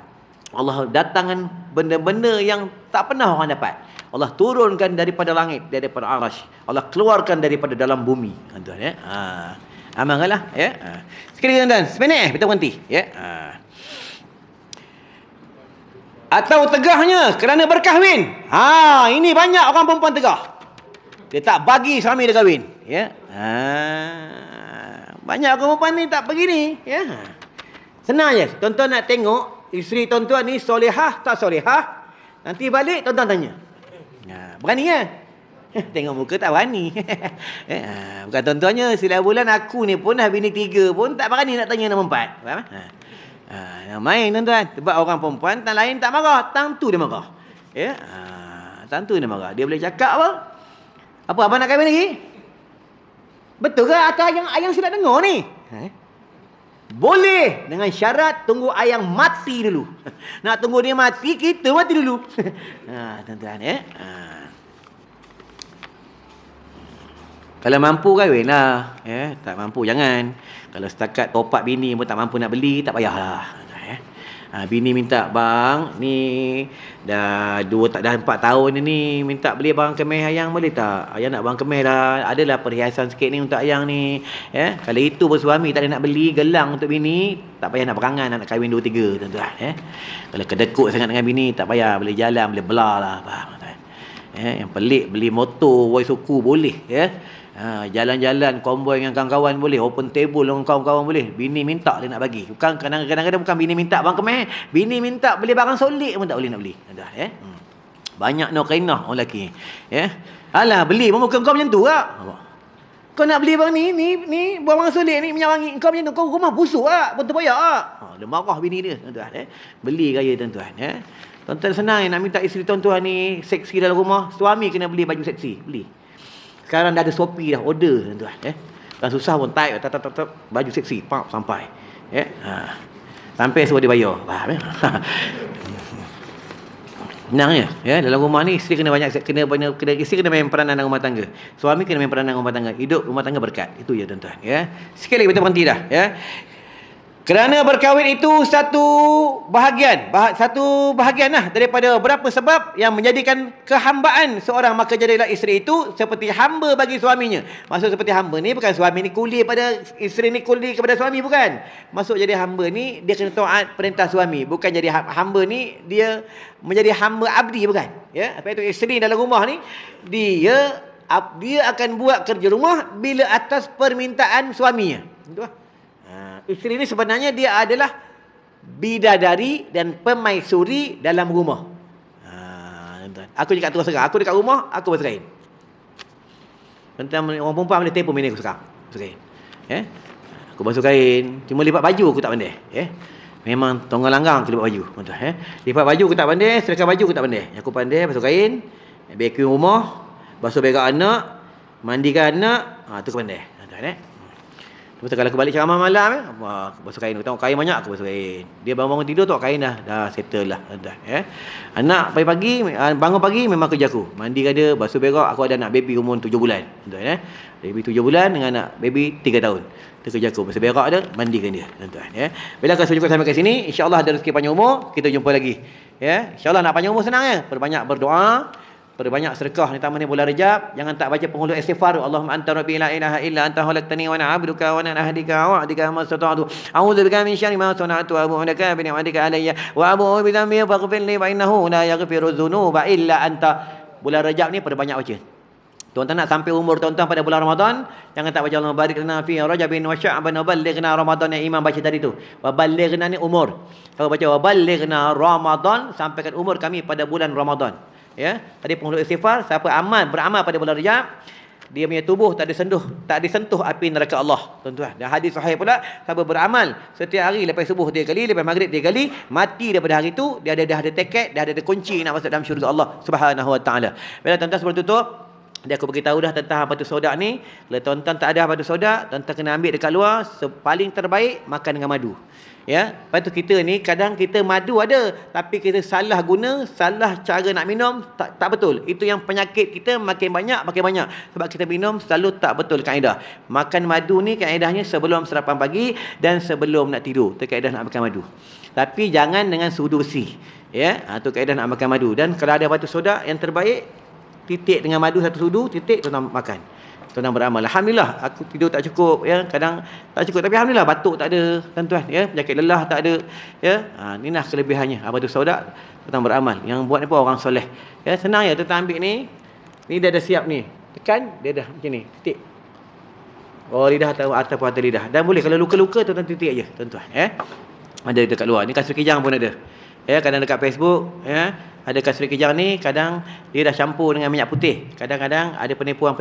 Allah datangkan benda-benda yang tak pernah orang dapat. Allah turunkan daripada langit, daripada arasy. Allah keluarkan daripada dalam bumi. Tuan ya. Amalkanlah ya. Sekali tuan-tuan, seminit kita berhenti ya. Atau tegahnya kerana berkahwin. Ini banyak orang perempuan tegah. Dia tak bagi suami dia kahwin, ya. Banyak orang perempuan ni tak begini, ya. Senang je. Tuan-tuan nak tengok isteri tuan-tuan ni solehah tak solehah. Nanti balik tuan-tuan tanya. Berani ke? Tengok muka tak berani. Bukan tuan-tuannya, sila bulan aku ni pun dah bini 3 pun tak berani nak tanya nombor 4. Faham? Main tuan-tuan. Sebab orang perempuan tang lain tak marah, tang tu dia marah. Ya. Tang tu dia marah. Dia boleh cakap apa? Apa abang nak kahwin lagi? Betul ke atau ayang silap dengar ni? Boleh dengan syarat tunggu ayang mati dulu. Nak tunggu dia mati, kita mati dulu. Tuan-tuan ya. Kalau mampu kahwinlah, ya. Tak mampu jangan. Kalau setakat topak bini pun tak mampu nak beli, tak payahlah. Bini minta, bang, ni dah 4 tahun ni minta beli barang kemas ayang, boleh tak? Ayang nak barang kemas dah, adalah perhiasan sikit ni untuk ayang ni. Ya, kalau itu bersuami tak ada nak beli gelang untuk bini, tak payah nak berangan nak kahwin 2-3 tuan-tuan. Kalau kedekut sangat dengan bini, tak payah, boleh jalan, boleh belah lah, faham tuan. Yang pelik beli motor, woi suku boleh, ya. Jalan-jalan konvoi dengan kawan-kawan boleh, open table dengan kawan-kawan boleh. Bini minta dia nak bagi. Bukan kadang-kadang bukan bini minta bang kemas, bini minta beli barang solik pun tak boleh nak beli. Banyak no kainah orang lelaki. Alah beli pun bukan kau macam tu ah. Kau nak beli bang ni barang solik ni minyak wangi, kau macam tu, kau rumah busuk ah, betul payah ah. Dia marah bini dia tuan-tuan. Beli gaya tuan-tuan. Tuan-tuan senang nak minta isteri tuan-tuan ni seksi dalam rumah, suami kena beli baju seksi, beli. Sekarang dah ada Shopee dah, order tuan-tuan. Kan susah pun, type baju seksi, sampai. Sampai suruh dia bayar. Faham ya? Senang je. Dalam rumah ni isteri kena isteri kena main peranan dalam rumah tangga. Suami kena main peranan dalam rumah tangga. Hidup rumah tangga berkat. Itu je tuan-tuan. Sekali lagi kita berhenti dah. Kerana berkahwin itu satu bahagian lah daripada berapa sebab yang menjadikan kehambaan seorang, maka jadilah isteri itu seperti hamba bagi suaminya. Maksud seperti hamba ni bukan suami ni kuli pada isteri ni kuli kepada suami, bukan. Maksud jadi hamba ni dia kena taat perintah suami, bukan jadi hamba ni dia menjadi hamba abdi, bukan. Apa itu isteri dalam rumah ni dia akan buat kerja rumah bila atas permintaan suaminya. Itu lah. Isteri ni sebenarnya dia adalah bidadari dan pemaisuri dalam rumah. Aku cakap terus terang, aku dekat rumah, aku basuh kain. Tentang orang perempuan boleh telefon bini aku sekarang. Basuh kain. Aku basuh kain, cuma lipat baju aku tak pandai. Memang tonggal langgang aku lipat baju. Lipat baju aku tak pandai, setrika baju aku tak pandai. Aku pandai basuh kain, vacuum rumah, basuh berak anak, mandikan anak, tu aku pandai. Lepas tu kalau aku balik ceramah malam aku basuh kain, aku tengok kain banyak, aku basuh kain. Dia bangun tidur tengok kain dah settle lah. Anak pagi-pagi bangun pagi memang kerja aku. Mandikan dia, basuh berak. Aku ada anak baby umur 7 bulan. Baby 7 bulan dengan anak baby 3 tahun. Itu kerja aku. Basuh berak dia, mandikan dia. Bila aku cukup sampai ke sini, insya-Allah ada rezeki panjang umur, kita jumpa lagi. Insya-Allah nak panjang umur senang ya. Perbanyak berdoa, perbanyak sedekah ni, tamat ni bulan Rejab. Jangan tak baca penghulu istighfar. Allahumma anta rabbi la ilaha illa anta khalaqtani wa ana 'abduka wa ana ahdika wa a'dika ma stata'tu. A'udzu bika min syarri ma sana'tu wa a'udzu bika bi ni'matika alayya wa a'udzu bi dhanbi faghfir li fa innahu la yaghfiru dzunuba illa anta. Bulan Rejab ni perbanyak baca. Tuan-tuan nak sampai umur tuan-tuan pada bulan Ramadan, jangan tak baca Allah barik lana fi Rajabin wa Sya'ban wa ballighna Ramadan yang imam baca tadi tu. Wa ballighna ni umur. Kalau baca wa ballighna Ramadan, sampaikan umur kami pada bulan Ramadan. Ya, tadi penghulu istighfar, siapa beramal pada bulan Rajab, dia punya tubuh tak disentuh api neraka Allah, tuan-tuan. Dan hadis sahih pula, siapa beramal setiap hari lepas subuh 3 kali, lepas maghrib 3 kali, mati daripada hari itu, dah ada tiket, dah ada kunci nak masuk dalam syurga Allah Subhanahu wa taala. Bila tuan-tuan sebelum tutup, dia aku beritahu dah tentang habatus sauda ni. Kalau tuan-tuan tak ada habatus sauda, tuan-tuan kena ambil dekat luar, paling terbaik makan dengan madu. Ya, lepas tu kita ni kadang kita madu ada, tapi kita salah guna, salah cara nak minum, tak betul. Itu yang penyakit kita makin banyak. Sebab kita minum selalu tak betul kaedah. Makan madu ni kaedahnya sebelum sarapan pagi dan sebelum nak tidur. Itu kaedah nak makan madu. Tapi jangan dengan sudu besi. Ya, itu kaedah nak makan madu. Dan kalau ada batu soda yang terbaik, titik dengan madu 1 sudu, titik tuan makan. Tuan beramal. Alhamdulillah, aku tidur tak cukup, ya, kadang tak cukup, tapi alhamdulillah batuk tak ada, tuan-tuan, ya, penyakit lelah tak ada, ya. Inilah kelebihannya habatus sauda. Tuan beramal. Yang buat ni pun orang soleh. Ya, senang ya, tuan ambil ni dia dah siap ni. Tekan, dia dah macam ni, titik. Oh, lidah ataupun atas lidah. Dan boleh kalau luka-luka tuan titik aja, tuan-tuan, ya. Ada dekat luar. Ni kasut kijang pun ada. Ya, kadang dekat Facebook, ya, ada kasut kijang ni, kadang dia dah campur dengan minyak putih. Kadang-kadang ada penipuan.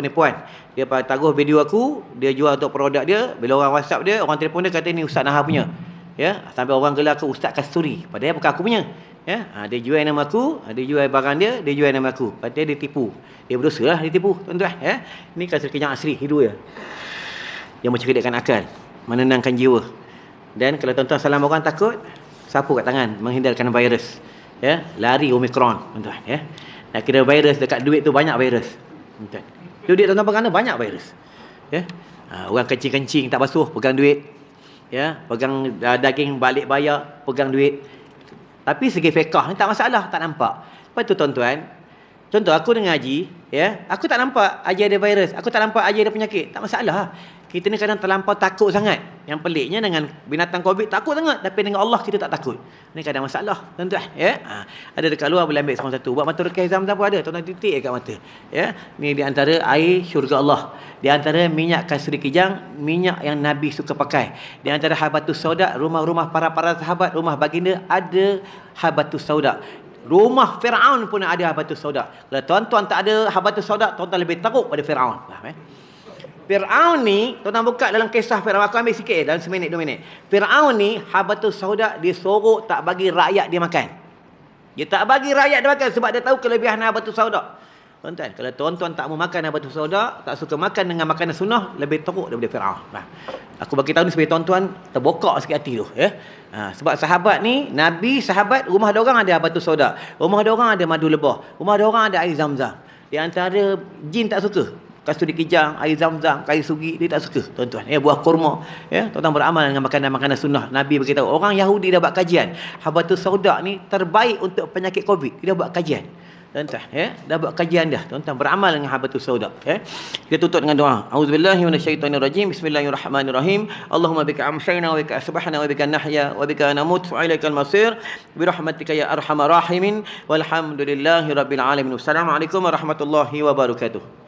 Dia taruh video aku, dia jual untuk produk dia, bila orang WhatsApp dia, orang telefon dia kata ni Ustaz Nahar punya. Ya, sampai orang gelar aku Ustaz Kasturi, padahal bukan aku punya. Ya, dia jual nama aku, dia jual barang dia jual nama aku. Padahal dia tipu. Dia berdosalah dia tipu, tuan-tuan, ya. Ni kasut kijang asli hidup dia. Yang mencerdikkan akal, menenangkan jiwa. Dan kalau tuan-tuan salam orang takut, sapu kat tangan, menghindarkan virus. Ya, lari Omicron, tuan-tuan, ya. Nak kira virus dekat duit tu banyak virus. Tuan-tuan. Duit tuan-tuan pegang banyak virus. Ya. Orang kencing-kencing tak basuh, pegang duit. Ya, pegang daging balik bayar, pegang duit. Tapi segi fiqah ni tak masalah, tak nampak. Lepas tu tuan-tuan, contoh aku dengan Haji, ya, aku tak nampak Haji ada virus, aku tak nampak Haji ada penyakit, tak masalah. Kita ni kadang terlampau takut sangat. Yang peliknya dengan binatang Covid takut sangat, tapi dengan Allah kita tak takut. Ni kadang masalah, tuan-tuan, ya. Ada dekat luar boleh ambil seorang satu. Buat mata ruqyah Zamzam pun ada, tuan-tuan titik dekat mata. Ya. Ni di antara air syurga Allah. Di antara minyak kasuri kijang, minyak yang Nabi suka pakai. Di antara habatus sauda, rumah-rumah para sahabat, rumah baginda ada habatus sauda. Rumah Firaun pun ada habatus sauda. Kalau tuan-tuan tak ada habatus sauda, tuan-tuan lebih takut pada Firaun. Faham, Fir'aun ni, tuan-tuan buka dalam kisah Fir'aun, aku ambil sikit dalam 1 minit 2 minit. Fir'aun ni, habatus sauda, dia sorok tak bagi rakyat dia makan. Dia tak bagi rakyat dia makan sebab dia tahu kelebihan habatus sauda. Tuan-tuan, kalau tuan-tuan tak mau makan habatus sauda, tak suka makan dengan makanan sunnah, lebih teruk daripada Fir'aun. Aku bagi tahu ni supaya tuan-tuan terbokak sikit hati tu, ya. Sebab sahabat ni, Nabi, sahabat, rumah dia orang ada habatus sauda. Rumah dia orang ada madu lebah. Rumah dia orang ada air Zamzam. Di antara jin tak suka kasturi kijang, air Zamzam, kayu sugi, dia tak suka, tuan-tuan. Ya, buah kurma. Ya, tuan-tuan beramal dengan makanan-makanan sunnah. Nabi beritahu, orang Yahudi dah buat kajian. Habatus sauda ni terbaik untuk penyakit Covid. Dia dah buat kajian. Tuan-tuan, ya, dah buat kajian dah. Tuan-tuan beramal dengan habatus sauda, ya. Kita tutup dengan doa. Auzubillahi minasyaitonirrajim. Bismillahirrahmanirrahim. Allahumma bika amsayna wa bika asbahna wa bika nahya wa bika namut wa ilaikal masir. Bi rahmatika ya arhamar rahimin. Walhamdulillahi rabbil alamin. Wassalamualaikum warahmatullahi wabarakatuh.